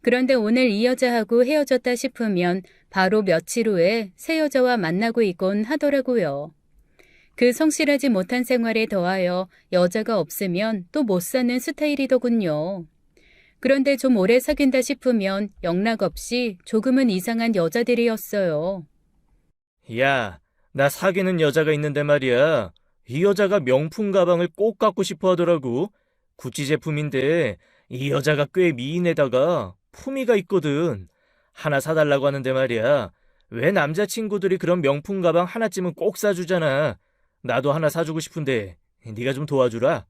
그런데 오늘 이 여자하고 헤어졌다 싶으면 바로 며칠 후에 새 여자와 만나고 있곤 하더라고요. 그 성실하지 못한 생활에 더하여 여자가 없으면 또 못 사는 스타일이더군요. 그런데 좀 오래 사귄다 싶으면 영락없이 조금은 이상한 여자들이었어요. 야, 나 사귀는 여자가 있는데 말이야. 이 여자가 명품 가방을 꼭 갖고 싶어 하더라고. 구찌 제품인데 이 여자가 꽤 미인에다가 품위가 있거든. 하나 사달라고 하는데 말이야. 왜 남자친구들이 그런 명품 가방 하나쯤은 꼭 사주잖아. 나도 하나 사주고 싶은데 네가 좀 도와주라.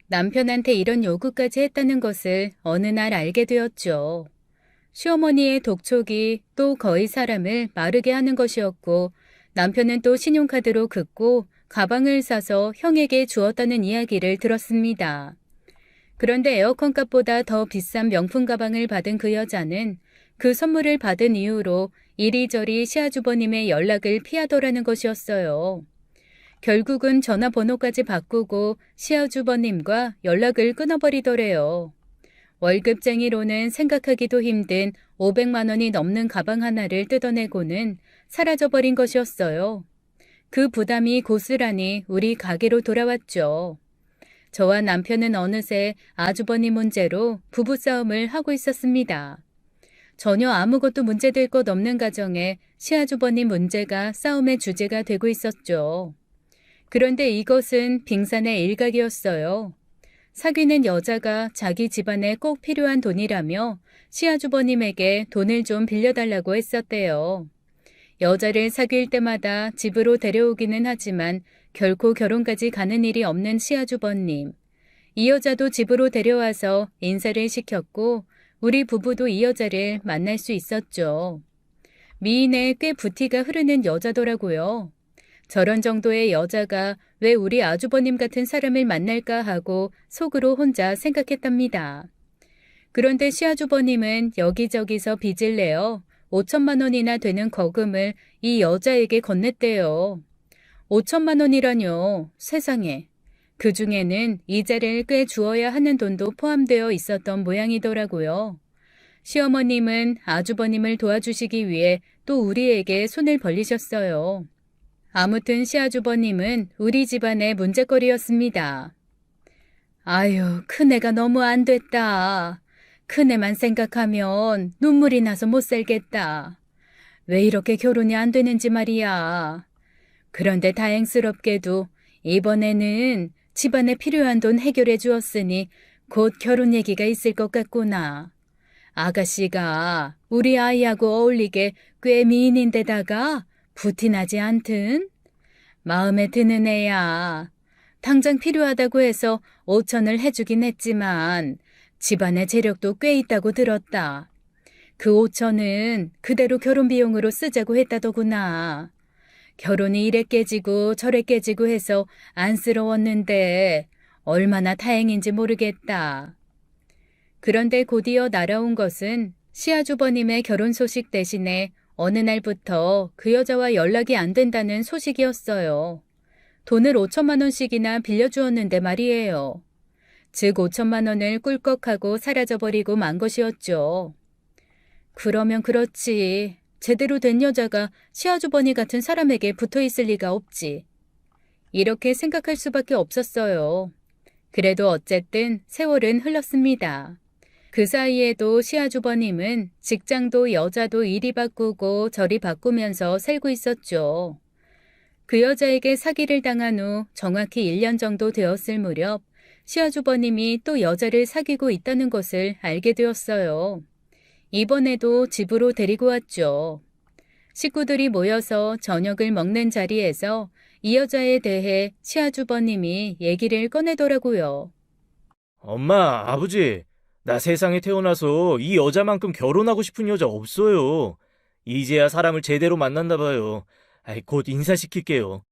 남편한테 이런 요구까지 했다는 것을 어느 날 알게 되었죠. 시어머니의 독촉이 또 거의 사람을 마르게 하는 것이었고 남편은 또 신용카드로 긋고 가방을 사서 형에게 주었다는 이야기를 들었습니다. 그런데 에어컨 값보다 더 비싼 명품 가방을 받은 그 여자는 그 선물을 받은 이후로 이리저리 시아주버님의 연락을 피하더라는 것이었어요. 결국은 전화번호까지 바꾸고 시아주버님과 연락을 끊어버리더래요. 월급쟁이로는 생각하기도 힘든 500만 원이 넘는 가방 하나를 뜯어내고는 사라져버린 것이었어요. 그 부담이 고스란히 우리 가게로 돌아왔죠. 저와 남편은 어느새 아주버니 문제로 부부싸움을 하고 있었습니다. 전혀 아무것도 문제될 것 없는 가정에 시아주버니 문제가 싸움의 주제가 되고 있었죠. 그런데 이것은 빙산의 일각이었어요. 사귀는 여자가 자기 집안에 꼭 필요한 돈이라며 시아주버님에게 돈을 좀 빌려달라고 했었대요. 여자를 사귈 때마다 집으로 데려오기는 하지만 결코 결혼까지 가는 일이 없는 시아주버님. 이 여자도 집으로 데려와서 인사를 시켰고 우리 부부도 이 여자를 만날 수 있었죠. 미인에 꽤 부티가 흐르는 여자더라고요. 저런 정도의 여자가 왜 우리 아주버님 같은 사람을 만날까 하고 속으로 혼자 생각했답니다. 그런데 시아주버님은 여기저기서 빚을 내어 5천만 원이나 되는 거금을 이 여자에게 건넸대요. 5천만 원이라뇨. 세상에. 그중에는 이자를 꽤 주어야 하는 돈도 포함되어 있었던 모양이더라고요. 시어머님은 아주버님을 도와주시기 위해 또 우리에게 손을 벌리셨어요. 아무튼 시아주버님은 우리 집안의 문제거리였습니다. 아유, 큰애가 너무 안 됐다. 큰애만 생각하면 눈물이 나서 못 살겠다. 왜 이렇게 결혼이 안 되는지 말이야. 그런데 다행스럽게도 이번에는 집안에 필요한 돈 해결해 주었으니 곧 결혼 얘기가 있을 것 같구나. 아가씨가 우리 아이하고 어울리게 꽤 미인인데다가 부티나지 않든? 마음에 드는 애야. 당장 필요하다고 해서 5천을 해주긴 했지만 집안에 재력도 꽤 있다고 들었다. 그 5천은 그대로 결혼 비용으로 쓰자고 했다더구나. 결혼이 이래 깨지고 저래 깨지고 해서 안쓰러웠는데 얼마나 다행인지 모르겠다. 그런데 곧이어 날아온 것은 시아주버님의 결혼 소식 대신에 어느 날부터 그 여자와 연락이 안 된다는 소식이었어요. 돈을 5천만 원씩이나 빌려주었는데 말이에요. 즉 5천만 원을 꿀꺽하고 사라져버리고 만 것이었죠. 그러면 그렇지. 제대로 된 여자가 시아주버니 같은 사람에게 붙어있을 리가 없지. 이렇게 생각할 수밖에 없었어요. 그래도 어쨌든 세월은 흘렀습니다. 그 사이에도 시아주버님은 직장도 여자도 이리 바꾸고 저리 바꾸면서 살고 있었죠. 그 여자에게 사기를 당한 후 정확히 1년 정도 되었을 무렵 시아주버님이 또 여자를 사귀고 있다는 것을 알게 되었어요. 이번에도 집으로 데리고 왔죠. 식구들이 모여서 저녁을 먹는 자리에서 이 여자에 대해 시아주버님이 얘기를 꺼내더라고요. 엄마, 아버지, 나 세상에 태어나서 이 여자만큼 결혼하고 싶은 여자 없어요. 이제야 사람을 제대로 만났나 봐요. 곧 인사시킬게요.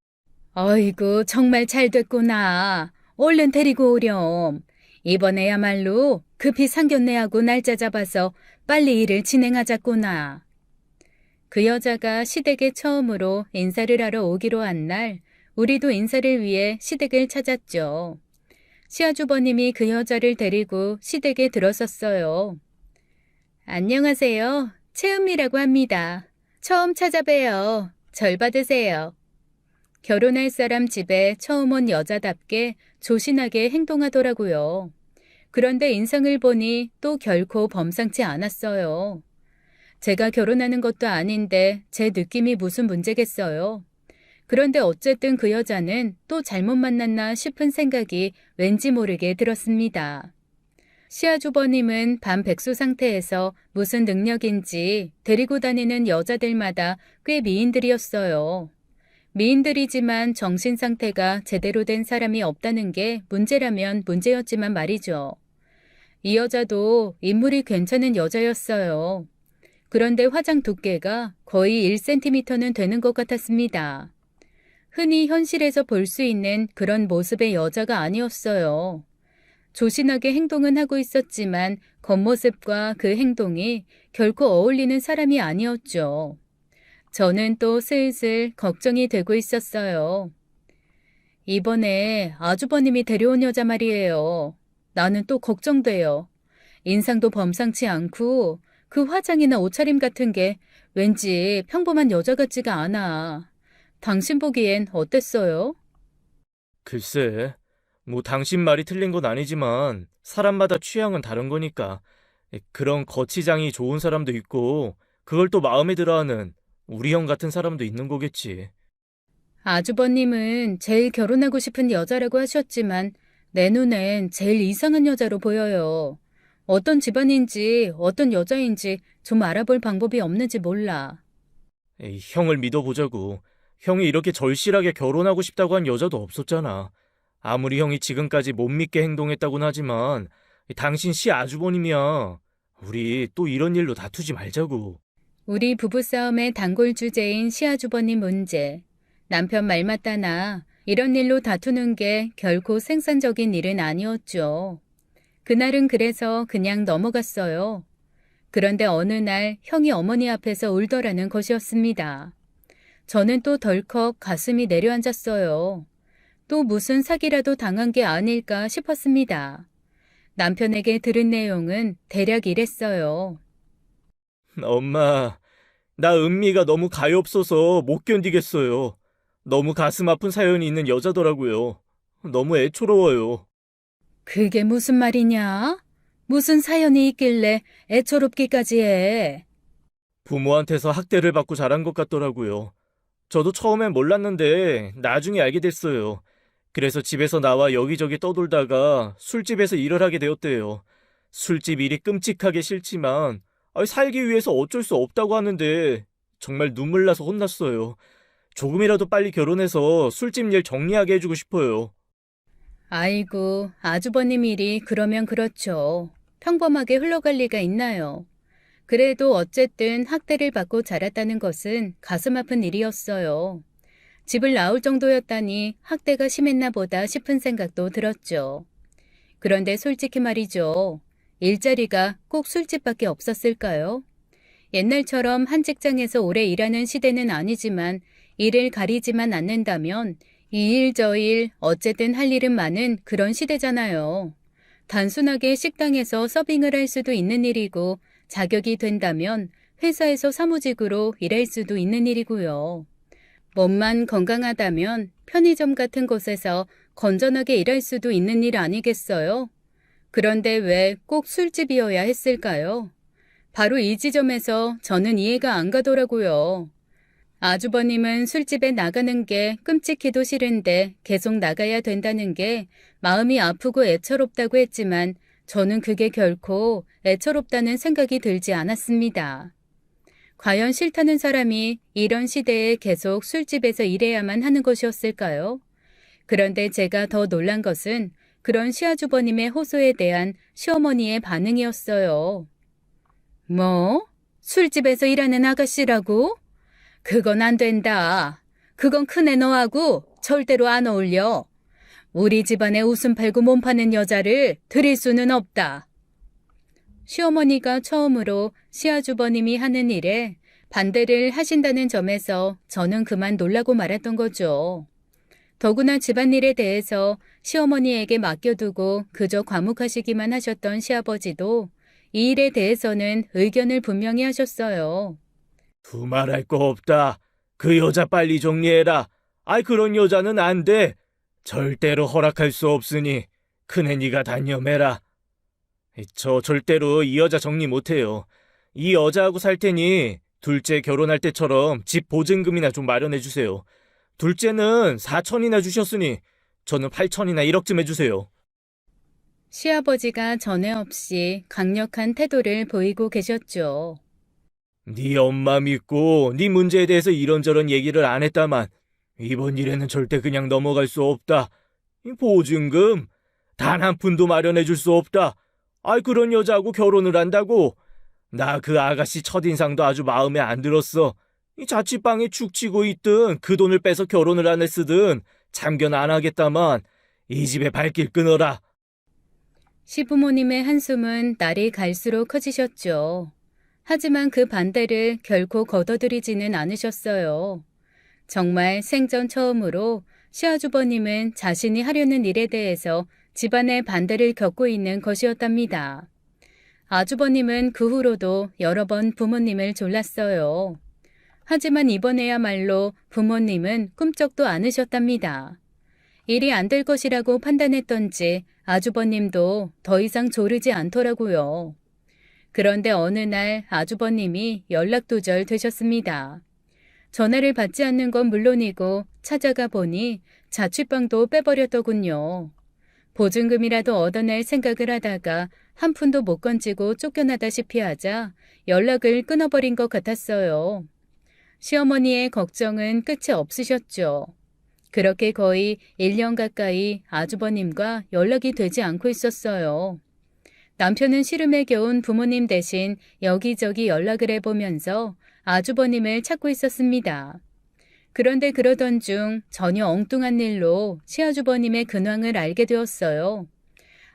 어이구, 정말 잘 됐구나. 얼른 데리고 오렴. 이번에야말로 급히 상견례하고 날짜 잡아서 빨리 일을 진행하자꾸나. 그 여자가 시댁에 처음으로 인사를 하러 오기로 한 날, 우리도 인사를 위해 시댁을 찾았죠. 시아주버님이 그 여자를 데리고 시댁에 들어섰어요. 안녕하세요. 채은미라고 합니다. 처음 찾아봬요. 절 받으세요. 결혼할 사람 집에 처음 온 여자답게 조신하게 행동하더라고요. 그런데 인상을 보니 또 결코 범상치 않았어요. 제가 결혼하는 것도 아닌데 제 느낌이 무슨 문제겠어요. 그런데 어쨌든 그 여자는 또 잘못 만났나 싶은 생각이 왠지 모르게 들었습니다. 시아주버님은 반백수 상태에서 무슨 능력인지 데리고 다니는 여자들마다 꽤 미인들이었어요. 미인들이지만 정신 상태가 제대로 된 사람이 없다는 게 문제라면 문제였지만 말이죠. 이 여자도 인물이 괜찮은 여자였어요. 그런데 화장 두께가 거의 1cm는 되는 것 같았습니다. 흔히 현실에서 볼 수 있는 그런 모습의 여자가 아니었어요. 조신하게 행동은 하고 있었지만 겉모습과 그 행동이 결코 어울리는 사람이 아니었죠. 저는 또 슬슬 걱정이 되고 있었어요. 이번에 아주버님이 데려온 여자 말이에요. 나는 또 걱정돼요. 인상도 범상치 않고 그 화장이나 옷차림 같은 게 왠지 평범한 여자 같지가 않아. 당신 보기엔 어땠어요? 글쎄, 뭐 당신 말이 틀린 건 아니지만 사람마다 취향은 다른 거니까 그런 거치장이 좋은 사람도 있고 그걸 또 마음에 들어하는 우리 형 같은 사람도 있는 거겠지. 아주버님은 제일 결혼하고 싶은 여자라고 하셨지만 내 눈엔 제일 이상한 여자로 보여요. 어떤 집안인지 어떤 여자인지 좀 알아볼 방법이 없는지 몰라. 에이, 형을 믿어보자고. 형이 이렇게 절실하게 결혼하고 싶다고 한 여자도 없었잖아. 아무리 형이 지금까지 못 믿게 행동했다고는 하지만 당신 시 아주버님이야. 우리 또 이런 일로 다투지 말자고. 우리 부부싸움의 단골 주제인 시아주버님 문제. 남편 말 맞다나 이런 일로 다투는 게 결코 생산적인 일은 아니었죠. 그날은 그래서 그냥 넘어갔어요. 그런데 어느 날 형이 어머니 앞에서 울더라는 것이었습니다. 저는 또 덜컥 가슴이 내려앉았어요. 또 무슨 사기라도 당한 게 아닐까 싶었습니다. 남편에게 들은 내용은 대략 이랬어요. 엄마, 나 은미가 너무 가엾어서 못 견디겠어요. 너무 가슴 아픈 사연이 있는 여자더라고요. 너무 애초로워요. 그게 무슨 말이냐? 무슨 사연이 있길래 애처롭기까지 해? 부모한테서 학대를 받고 자란 것 같더라고요. 저도 처음엔 몰랐는데 나중에 알게 됐어요. 그래서 집에서 나와 여기저기 떠돌다가 술집에서 일을 하게 되었대요. 술집 일이 끔찍하게 싫지만 살기 위해서 어쩔 수 없다고 하는데 정말 눈물 나서 혼났어요. 조금이라도 빨리 결혼해서 술집 일 정리하게 해주고 싶어요. 아이고, 아주버님 일이 그러면 그렇죠. 평범하게 흘러갈 리가 있나요? 그래도 어쨌든 학대를 받고 자랐다는 것은 가슴 아픈 일이었어요. 집을 나올 정도였다니 학대가 심했나 보다 싶은 생각도 들었죠. 그런데 솔직히 말이죠. 일자리가 꼭 술집밖에 없었을까요? 옛날처럼 한 직장에서 오래 일하는 시대는 아니지만 일을 가리지만 않는다면 이 일 저 일 어쨌든 할 일은 많은 그런 시대잖아요. 단순하게 식당에서 서빙을 할 수도 있는 일이고 자격이 된다면 회사에서 사무직으로 일할 수도 있는 일이고요. 몸만 건강하다면 편의점 같은 곳에서 건전하게 일할 수도 있는 일 아니겠어요? 그런데 왜 꼭 술집이어야 했을까요? 바로 이 지점에서 저는 이해가 안 가더라고요. 아주버님은 술집에 나가는 게 끔찍해도 싫은데 계속 나가야 된다는 게 마음이 아프고 애처롭다고 했지만 저는 그게 결코 애처롭다는 생각이 들지 않았습니다. 과연 싫다는 사람이 이런 시대에 계속 술집에서 일해야만 하는 것이었을까요? 그런데 제가 더 놀란 것은 그런 시아주버님의 호소에 대한 시어머니의 반응이었어요. 뭐? 술집에서 일하는 아가씨라고? 그건 안 된다. 그건 큰애 너하고 절대로 안 어울려. 우리 집안에 웃음 팔고 몸 파는 여자를 들일 수는 없다. 시어머니가 처음으로 시아주버님이 하는 일에 반대를 하신다는 점에서 저는 그만 놀라고 말았던 거죠. 더구나 집안일에 대해서 시어머니에게 맡겨두고 그저 과묵하시기만 하셨던 시아버지도 이 일에 대해서는 의견을 분명히 하셨어요. 두말할 거 없다. 그 여자 빨리 정리해라. 그런 여자는 안 돼. 절대로 허락할 수 없으니 큰애 니가 단념해라. 저 절대로 이 여자 정리 못해요. 이 여자하고 살 테니 둘째 결혼할 때처럼 집 보증금이나 좀 마련해 주세요. 둘째는 4천이나 주셨으니 저는 8천이나 1억쯤 해주세요. 시아버지가 전에 없이 강력한 태도를 보이고 계셨죠. 네 엄마 믿고 네 문제에 대해서 이런저런 얘기를 안 했다만 이번 일에는 절대 그냥 넘어갈 수 없다. 보증금 단 한 푼도 마련해 줄 수 없다. 그런 여자하고 결혼을 한다고? 나 그 아가씨 첫인상도 아주 마음에 안 들었어. 이 자취방에 축 치고 있든 그 돈을 빼서 결혼을 안 했으든 참견 안 하겠다만 이 집에 발길 끊어라. 시부모님의 한숨은 날이 갈수록 커지셨죠. 하지만 그 반대를 결코 거둬들이지는 않으셨어요. 정말 생전 처음으로 시아주버님은 자신이 하려는 일에 대해서 집안의 반대를 겪고 있는 것이었답니다. 아주버님은 그 후로도 여러 번 부모님을 졸랐어요. 하지만 이번에야말로 부모님은 꿈쩍도 않으셨답니다. 일이 안 될 것이라고 판단했던지 아주버님도 더 이상 조르지 않더라고요. 그런데 어느 날 아주버님이 연락두절되셨습니다. 전화를 받지 않는 건 물론이고 찾아가 보니 자취방도 빼버렸더군요. 보증금이라도 얻어낼 생각을 하다가 한 푼도 못 건지고 쫓겨나다시피 하자 연락을 끊어버린 것 같았어요. 시어머니의 걱정은 끝이 없으셨죠. 그렇게 거의 1년 가까이 아주버님과 연락이 되지 않고 있었어요. 남편은 시름에 겨운 부모님 대신 여기저기 연락을 해보면서 아주버님을 찾고 있었습니다. 그런데 그러던 중 전혀 엉뚱한 일로 시아주버님의 근황을 알게 되었어요.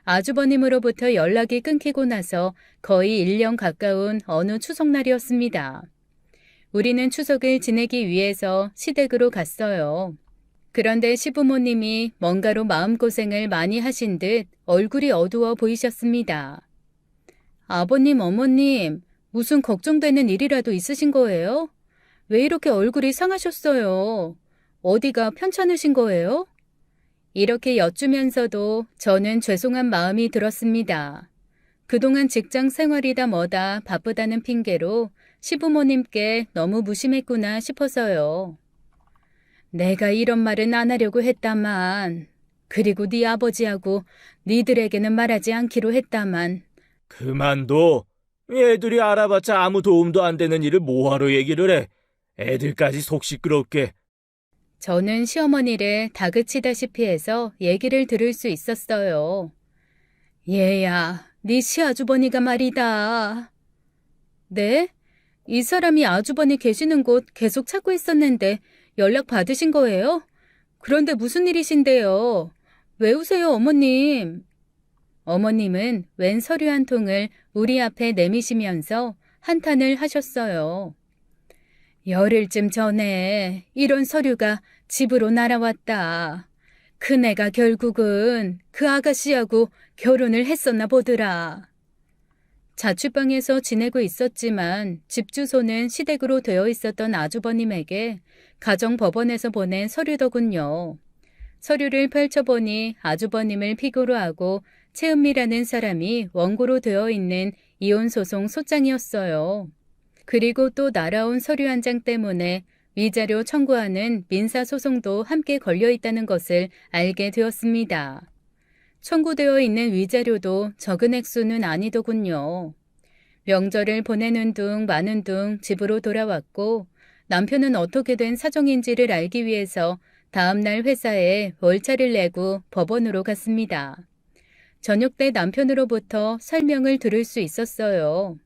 아주버님으로부터 연락이 끊기고 나서 거의 1년 가까운 어느 추석날이었습니다. 우리는 추석을 지내기 위해서 시댁으로 갔어요. 그런데 시부모님이 뭔가로 마음고생을 많이 하신 듯 얼굴이 어두워 보이셨습니다. 아버님, 어머님, 무슨 걱정되는 일이라도 있으신 거예요? 왜 이렇게 얼굴이 상하셨어요? 어디가 편찮으신 거예요? 이렇게 여쭈면서도 저는 죄송한 마음이 들었습니다. 그동안 직장 생활이다 뭐다 바쁘다는 핑계로 시부모님께 너무 무심했구나 싶어서요. 내가 이런 말은 안 하려고 했다만, 그리고 네 아버지하고 니들에게는 말하지 않기로 했다만. 그만둬. 애들이 알아봤자 아무 도움도 안 되는 일을 뭐하러 얘기를 해. 애들까지 속 시끄럽게. 저는 시어머니를 다그치다시피 해서 얘기를 들을 수 있었어요. 얘야, 네 시아주버니가 말이다. 네? 이 사람이 아주버니 계시는 곳 계속 찾고 있었는데 연락 받으신 거예요? 그런데 무슨 일이신데요? 왜 우세요, 어머님? 어머님은 웬 서류 한 통을 우리 앞에 내미시면서 한탄을 하셨어요. 열흘쯤 전에 이런 서류가 집으로 날아왔다. 큰애가 결국은 그 아가씨하고 결혼을 했었나 보더라. 자취방에서 지내고 있었지만 집 주소는 시댁으로 되어 있었던 아주버님에게 가정법원에서 보낸 서류더군요. 서류를 펼쳐보니 아주버님을 피고로 하고 최은미라는 사람이 원고로 되어 있는 이혼소송 소장이었어요. 그리고 또 날아온 서류 한 장 때문에 위자료 청구하는 민사소송도 함께 걸려있다는 것을 알게 되었습니다. 청구되어 있는 위자료도 적은 액수는 아니더군요. 명절을 보내는 둥 마는 둥 집으로 돌아왔고 남편은 어떻게 된 사정인지를 알기 위해서 다음날 회사에 월차를 내고 법원으로 갔습니다. 저녁 때 남편으로부터 설명을 들을 수 있었어요.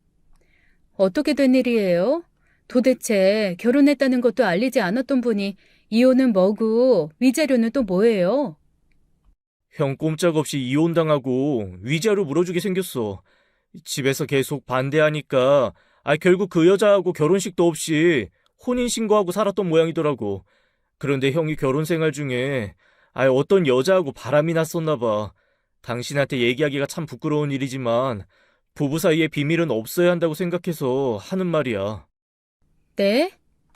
어떻게 된 일이에요? 도대체 결혼했다는 것도 알리지 않았던 분이 이혼은 뭐고 위자료는 또 뭐예요? 형 꼼짝없이 이혼당하고 위자료 물어주게 생겼어. 집에서 계속 반대하니까 결국 그 여자하고 결혼식도 없이 혼인신고하고 살았던 모양이더라고. 그런데 형이 결혼 생활 중에 어떤 여자하고 바람이 났었나 봐. 당신한테 얘기하기가 참 부끄러운 일이지만 부부 사이에 비밀은 없어야 한다고 생각해서 하는 말이야. 네?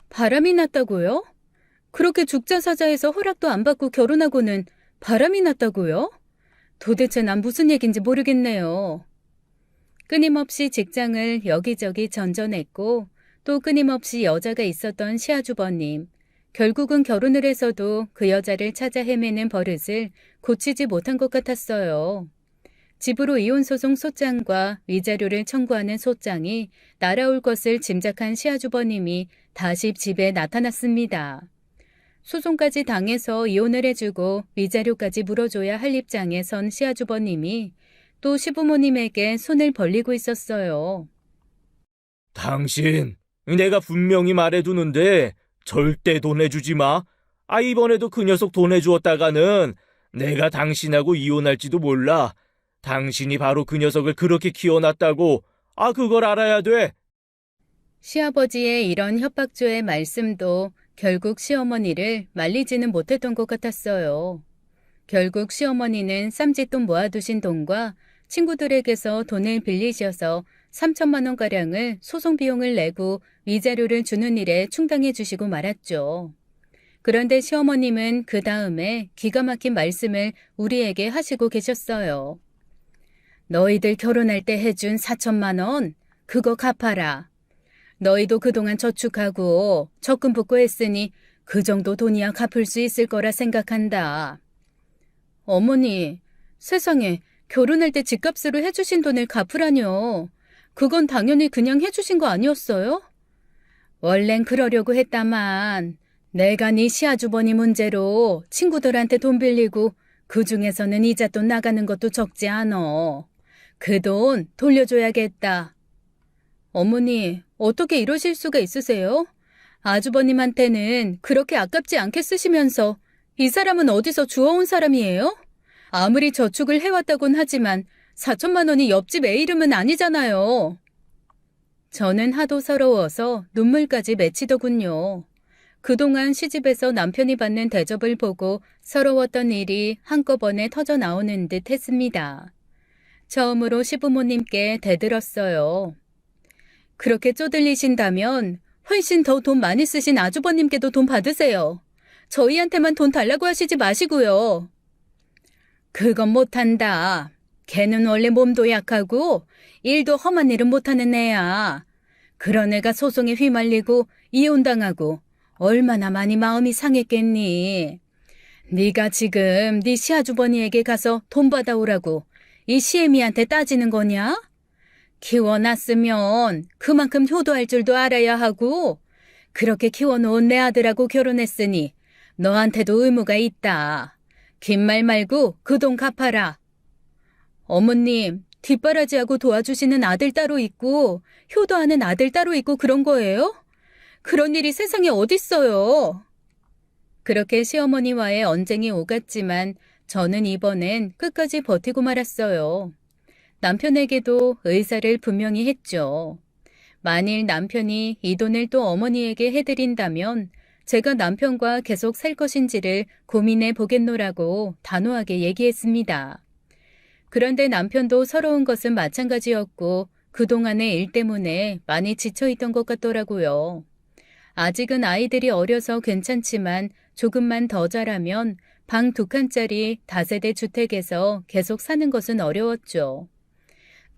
바람이 났다고요? 그렇게 죽자사자해서 허락도 안 받고 결혼하고는 바람이 났다고요? 도대체 난 무슨 얘긴지 모르겠네요. 끊임없이 직장을 여기저기 전전했고 또 끊임없이 여자가 있었던 시아주버님. 결국은 결혼을 해서도 그 여자를 찾아 헤매는 버릇을 고치지 못한 것 같았어요. 집으로 이혼소송 소장과 위자료를 청구하는 소장이 날아올 것을 짐작한 시아주버님이 다시 집에 나타났습니다. 소송까지 당해서 이혼을 해주고 위자료까지 물어줘야 할 입장에 선 시아주버님이 또 시부모님에게 손을 벌리고 있었어요. 당신, 내가 분명히 말해두는데 절대 돈 내주지 마. 이번에도 그 녀석 돈 내주었다가는 내가 당신하고 이혼할지도 몰라. 당신이 바로 그 녀석을 그렇게 키워놨다고. 그걸 알아야 돼. 시아버지의 이런 협박조의 말씀도 결국 시어머니를 말리지는 못했던 것 같았어요. 결국 시어머니는 쌈짓돈 모아두신 돈과 친구들에게서 돈을 빌리셔서 3천만 원가량을 소송 비용을 내고 위자료를 주는 일에 충당해 주시고 말았죠. 그런데 시어머님은 그 다음에 기가 막힌 말씀을 우리에게 하시고 계셨어요. 너희들 결혼할 때 해준 4천만 원, 그거 갚아라. 너희도 그동안 저축하고 적금 붓고 했으니 그 정도 돈이야 갚을 수 있을 거라 생각한다. 어머니, 세상에 결혼할 때 집값으로 해주신 돈을 갚으라뇨. 그건 당연히 그냥 해주신 거 아니었어요? 원래는 그러려고 했다만 내가 네 시아주버니 문제로 친구들한테 돈 빌리고 그 중에서는 이자 돈 나가는 것도 적지 않어. 그 돈 돌려줘야겠다. 어머니, 어떻게 이러실 수가 있으세요? 아주버님한테는 그렇게 아깝지 않게 쓰시면서 이 사람은 어디서 주워온 사람이에요? 아무리 저축을 해왔다곤 하지만 4천만 원이 옆집 애 이름은 아니잖아요. 저는 하도 서러워서 눈물까지 맺히더군요. 그동안 시집에서 남편이 받는 대접을 보고 서러웠던 일이 한꺼번에 터져 나오는 듯 했습니다. 처음으로 시부모님께 대들었어요. 그렇게 쪼들리신다면 훨씬 더 돈 많이 쓰신 아주버님께도 돈 받으세요. 저희한테만 돈 달라고 하시지 마시고요. 그건 못한다. 걔는 원래 몸도 약하고 일도 험한 일은 못하는 애야. 그런 애가 소송에 휘말리고 이혼당하고 얼마나 많이 마음이 상했겠니. 네가 지금 네 시아주버니에게 가서 돈 받아오라고 이 시애미한테 따지는 거냐? 키워놨으면 그만큼 효도할 줄도 알아야 하고 그렇게 키워놓은 내 아들하고 결혼했으니 너한테도 의무가 있다. 긴 말 말고 그 돈 갚아라. 어머님, 뒷바라지하고 도와주시는 아들 따로 있고 효도하는 아들 따로 있고 그런 거예요? 그런 일이 세상에 어딨어요. 그렇게 시어머니와의 언쟁이 오갔지만 저는 이번엔 끝까지 버티고 말았어요. 남편에게도 의사를 분명히 했죠. 만일 남편이 이 돈을 또 어머니에게 해드린다면 제가 남편과 계속 살 것인지를 고민해 보겠노라고 단호하게 얘기했습니다. 그런데 남편도 서러운 것은 마찬가지였고 그동안의 일 때문에 많이 지쳐있던 것 같더라고요. 아직은 아이들이 어려서 괜찮지만 조금만 더 자라면 방 2칸짜리 다세대 주택에서 계속 사는 것은 어려웠죠.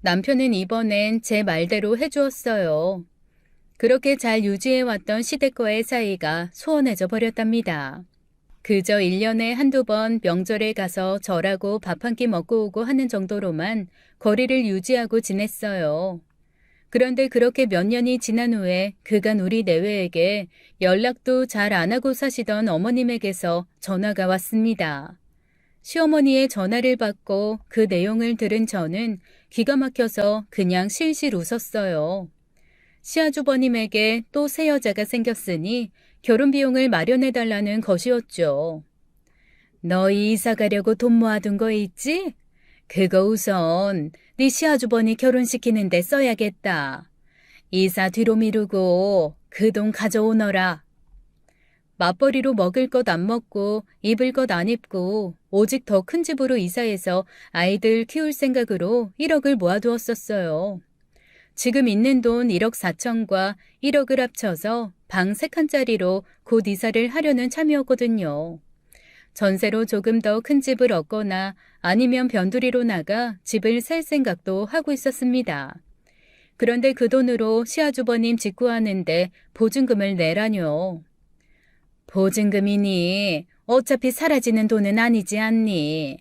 남편은 이번엔 제 말대로 해주었어요. 그렇게 잘 유지해왔던 시댁과의 사이가 소원해져 버렸답니다. 그저 1년에 한두 번 명절에 가서 절하고 밥 한 끼 먹고 오고 하는 정도로만 거리를 유지하고 지냈어요. 그런데 그렇게 몇 년이 지난 후에 그간 우리 내외에게 연락도 잘 안 하고 사시던 어머님에게서 전화가 왔습니다. 시어머니의 전화를 받고 그 내용을 들은 저는 기가 막혀서 그냥 실실 웃었어요. 시아주버님에게 또 새 여자가 생겼으니 결혼 비용을 마련해달라는 것이었죠. 너희 이사 가려고 돈 모아둔 거 있지? 그거 우선 네 시아주버니 결혼시키는데 써야겠다. 이사 뒤로 미루고 그 돈 가져오너라. 맞벌이로 먹을 것 안 먹고 입을 것 안 입고 오직 더 큰 집으로 이사해서 아이들 키울 생각으로 1억을 모아두었었어요. 지금 있는 돈 1억 4천과 1억을 합쳐서 방 3칸짜리로 곧 이사를 하려는 참이었거든요. 전세로 조금 더 큰 집을 얻거나 아니면 변두리로 나가 집을 살 생각도 하고 있었습니다. 그런데 그 돈으로 시아주버님 직구하는데 보증금을 내라뇨. 보증금이니 어차피 사라지는 돈은 아니지 않니.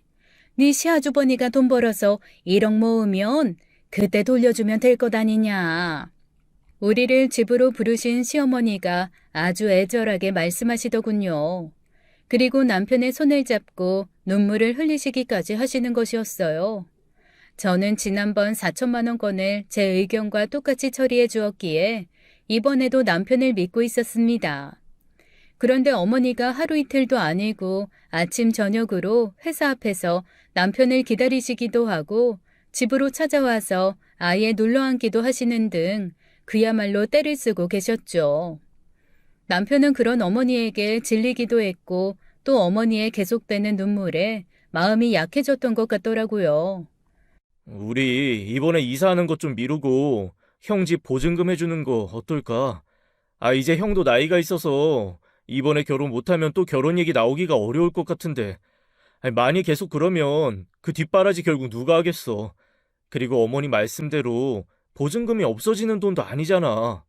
네 시아주버니가 돈 벌어서 1억 모으면 그때 돌려주면 될 것 아니냐. 우리를 집으로 부르신 시어머니가 아주 애절하게 말씀하시더군요. 그리고 남편의 손을 잡고 눈물을 흘리시기까지 하시는 것이었어요. 저는 지난번 4천만 원권을 제 의견과 똑같이 처리해 주었기에 이번에도 남편을 믿고 있었습니다. 그런데 어머니가 하루 이틀도 아니고 아침 저녁으로 회사 앞에서 남편을 기다리시기도 하고 집으로 찾아와서 아예 눌러앉기도 하시는 등 그야말로 떼를 쓰고 계셨죠. 남편은 그런 어머니에게 질리기도 했고 또 어머니의 계속되는 눈물에 마음이 약해졌던 것 같더라고요. 우리 이번에 이사하는 것 좀 미루고 형 집 보증금 해주는 거 어떨까? 이제 형도 나이가 있어서 이번에 결혼 못하면 또 결혼 얘기 나오기가 어려울 것 같은데. 많이 계속 그러면 그 뒷바라지 결국 누가 하겠어. 그리고 어머니 말씀대로 보증금이 없어지는 돈도 아니잖아.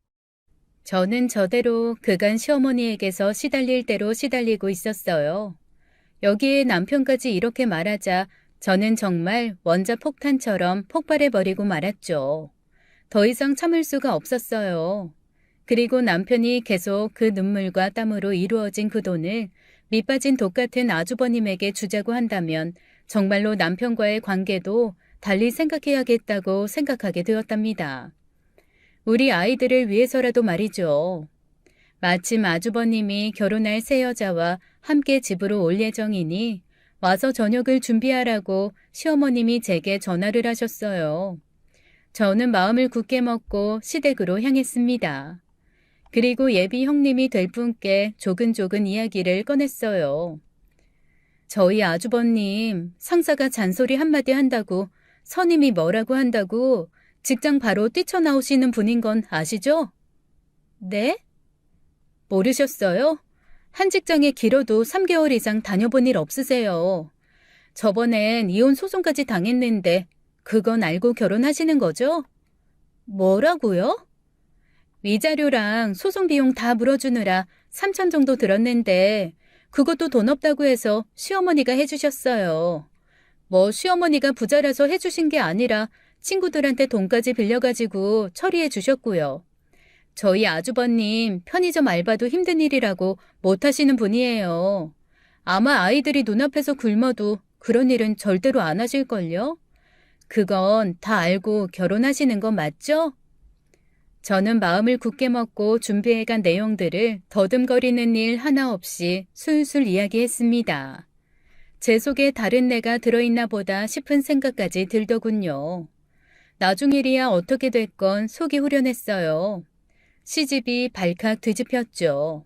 저는 저대로 그간 시어머니에게서 시달릴 대로 시달리고 있었어요. 여기에 남편까지 이렇게 말하자 저는 정말 원자 폭탄처럼 폭발해버리고 말았죠. 더 이상 참을 수가 없었어요. 그리고 남편이 계속 그 눈물과 땀으로 이루어진 그 돈을 밑빠진 독 같은 아주버님에게 주자고 한다면 정말로 남편과의 관계도 달리 생각해야겠다고 생각하게 되었답니다. 우리 아이들을 위해서라도 말이죠. 마침 아주버님이 결혼할 새 여자와 함께 집으로 올 예정이니 와서 저녁을 준비하라고 시어머님이 제게 전화를 하셨어요. 저는 마음을 굳게 먹고 시댁으로 향했습니다. 그리고 예비 형님이 될 분께 조근조근 이야기를 꺼냈어요. 저희 아주버님 상사가 잔소리 한마디 한다고 선임이 뭐라고 한다고 직장 바로 뛰쳐나오시는 분인 건 아시죠? 네? 모르셨어요? 한 직장에 길어도 3개월 이상 다녀본 일 없으세요. 저번엔 이혼 소송까지 당했는데 그건 알고 결혼하시는 거죠? 뭐라고요? 위자료랑 소송 비용 다 물어주느라 3천 정도 들었는데 그것도 돈 없다고 해서 시어머니가 해주셨어요. 뭐 시어머니가 부자라서 해주신 게 아니라 친구들한테 돈까지 빌려가지고 처리해 주셨고요. 저희 아주버님 편의점 알바도 힘든 일이라고 못하시는 분이에요. 아마 아이들이 눈앞에서 굶어도 그런 일은 절대로 안 하실걸요? 그건 다 알고 결혼하시는 건 맞죠? 저는 마음을 굳게 먹고 준비해간 내용들을 더듬거리는 일 하나 없이 술술 이야기했습니다. 제 속에 다른 내가 들어있나 보다 싶은 생각까지 들더군요. 나중일이야 어떻게 됐건 속이 후련했어요. 시집이 발칵 뒤집혔죠.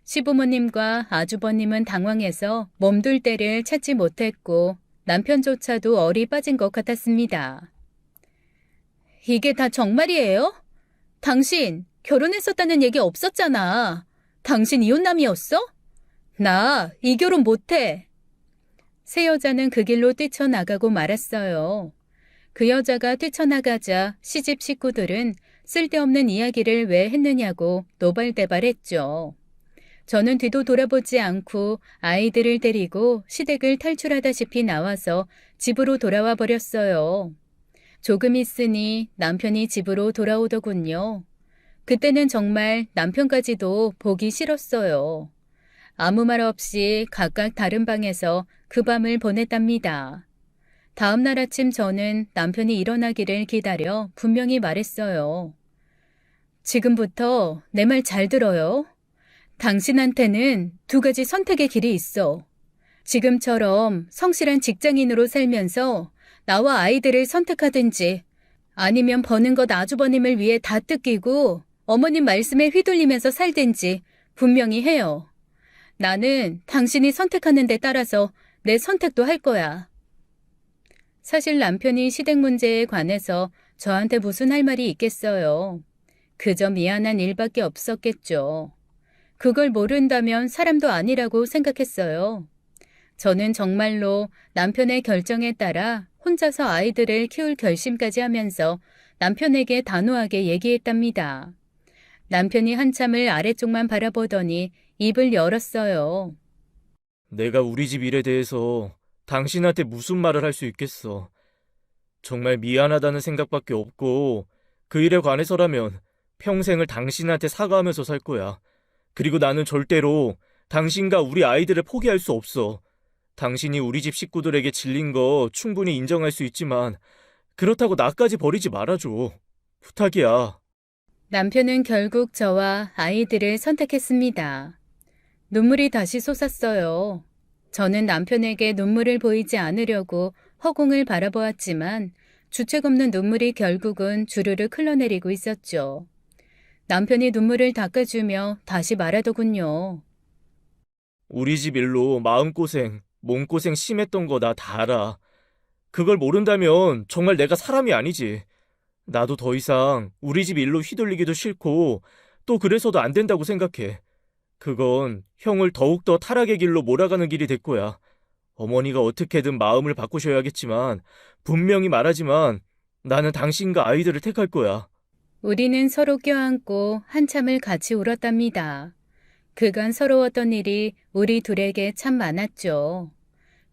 시부모님과 아주버님은 당황해서 몸둘 데를 찾지 못했고 남편조차도 얼이 빠진 것 같았습니다. 이게 다 정말이에요? 당신 결혼했었다는 얘기 없었잖아. 당신 이혼남이었어? 나 이 결혼 못해. 새 여자는 그 길로 뛰쳐나가고 말았어요. 그 여자가 뛰쳐나가자 시집 식구들은 쓸데없는 이야기를 왜 했느냐고 노발대발했죠. 저는 뒤도 돌아보지 않고 아이들을 데리고 시댁을 탈출하다시피 나와서 집으로 돌아와 버렸어요. 조금 있으니 남편이 집으로 돌아오더군요. 그때는 정말 남편까지도 보기 싫었어요. 아무 말 없이 각각 다른 방에서 그 밤을 보냈답니다. 다음 날 아침 저는 남편이 일어나기를 기다려 분명히 말했어요. 지금부터 내 말 잘 들어요. 당신한테는 두 가지 선택의 길이 있어. 지금처럼 성실한 직장인으로 살면서 나와 아이들을 선택하든지 아니면 버는 것 아주버님을 위해 다 뜯기고 어머님 말씀에 휘둘리면서 살든지 분명히 해요. 나는 당신이 선택하는 데 따라서 내 선택도 할 거야. 사실 남편이 시댁 문제에 관해서 저한테 무슨 할 말이 있겠어요. 그저 미안한 일밖에 없었겠죠. 그걸 모른다면 사람도 아니라고 생각했어요. 저는 정말로 남편의 결정에 따라 혼자서 아이들을 키울 결심까지 하면서 남편에게 단호하게 얘기했답니다. 남편이 한참을 아래쪽만 바라보더니 입을 열었어요. 내가 우리 집 일에 대해서 당신한테 무슨 말을 할 수 있겠어. 정말 미안하다는 생각밖에 없고 그 일에 관해서라면 평생을 당신한테 사과하면서 살 거야. 그리고 나는 절대로 당신과 우리 아이들을 포기할 수 없어. 당신이 우리 집 식구들에게 질린 거 충분히 인정할 수 있지만 그렇다고 나까지 버리지 말아줘. 부탁이야. 남편은 결국 저와 아이들을 선택했습니다. 눈물이 다시 솟았어요. 저는 남편에게 눈물을 보이지 않으려고 허공을 바라보았지만 주책 없는 눈물이 결국은 주르륵 흘러내리고 있었죠. 남편이 눈물을 닦아주며 다시 말하더군요. 우리 집 일로 마음고생, 몸고생 심했던 거 나 다 알아. 그걸 모른다면 정말 내가 사람이 아니지. 나도 더 이상 우리 집 일로 휘둘리기도 싫고 또 그래서도 안 된다고 생각해. 그건 형을 더욱더 타락의 길로 몰아가는 길이 될 거야. 어머니가 어떻게든 마음을 바꾸셔야겠지만 분명히 말하지만 나는 당신과 아이들을 택할 거야. 우리는 서로 껴안고 한참을 같이 울었답니다. 그간 서러웠던 일이 우리 둘에게 참 많았죠.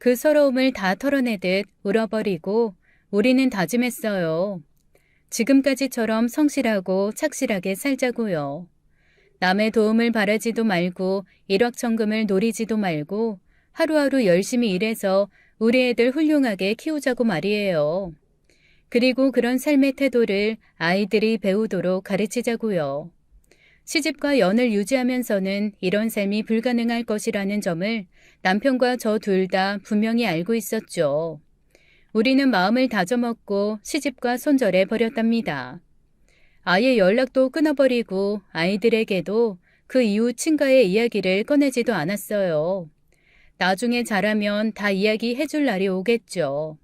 그 서러움을 다 털어내듯 울어버리고 우리는 다짐했어요. 지금까지처럼 성실하고 착실하게 살자고요. 남의 도움을 바라지도 말고 일확천금을 노리지도 말고 하루하루 열심히 일해서 우리 애들 훌륭하게 키우자고 말이에요. 그리고 그런 삶의 태도를 아이들이 배우도록 가르치자고요. 시집과 연을 유지하면서는 이런 삶이 불가능할 것이라는 점을 남편과 저 둘 다 분명히 알고 있었죠. 우리는 마음을 다져먹고 시집과 손절해 버렸답니다. 아예 연락도 끊어버리고 아이들에게도 그 이후 친가의 이야기를 꺼내지도 않았어요. 나중에 자라면 다 이야기해줄 날이 오겠죠.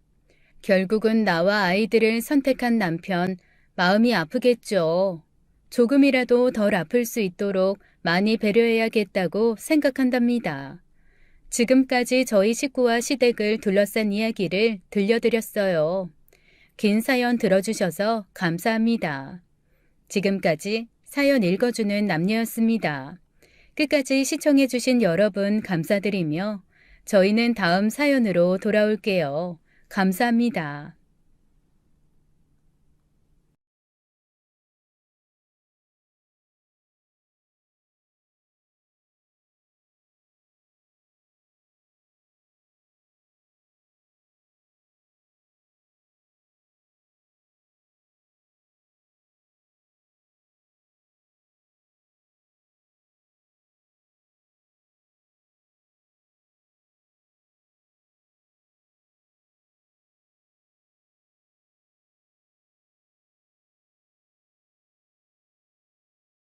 결국은 나와 아이들을 선택한 남편, 마음이 아프겠죠. 조금이라도 덜 아플 수 있도록 많이 배려해야겠다고 생각한답니다. 지금까지 저희 식구와 시댁을 둘러싼 이야기를 들려드렸어요. 긴 사연 들어주셔서 감사합니다. 지금까지 사연 읽어주는 남녀였습니다. 끝까지 시청해주신 여러분 감사드리며 저희는 다음 사연으로 돌아올게요. 감사합니다.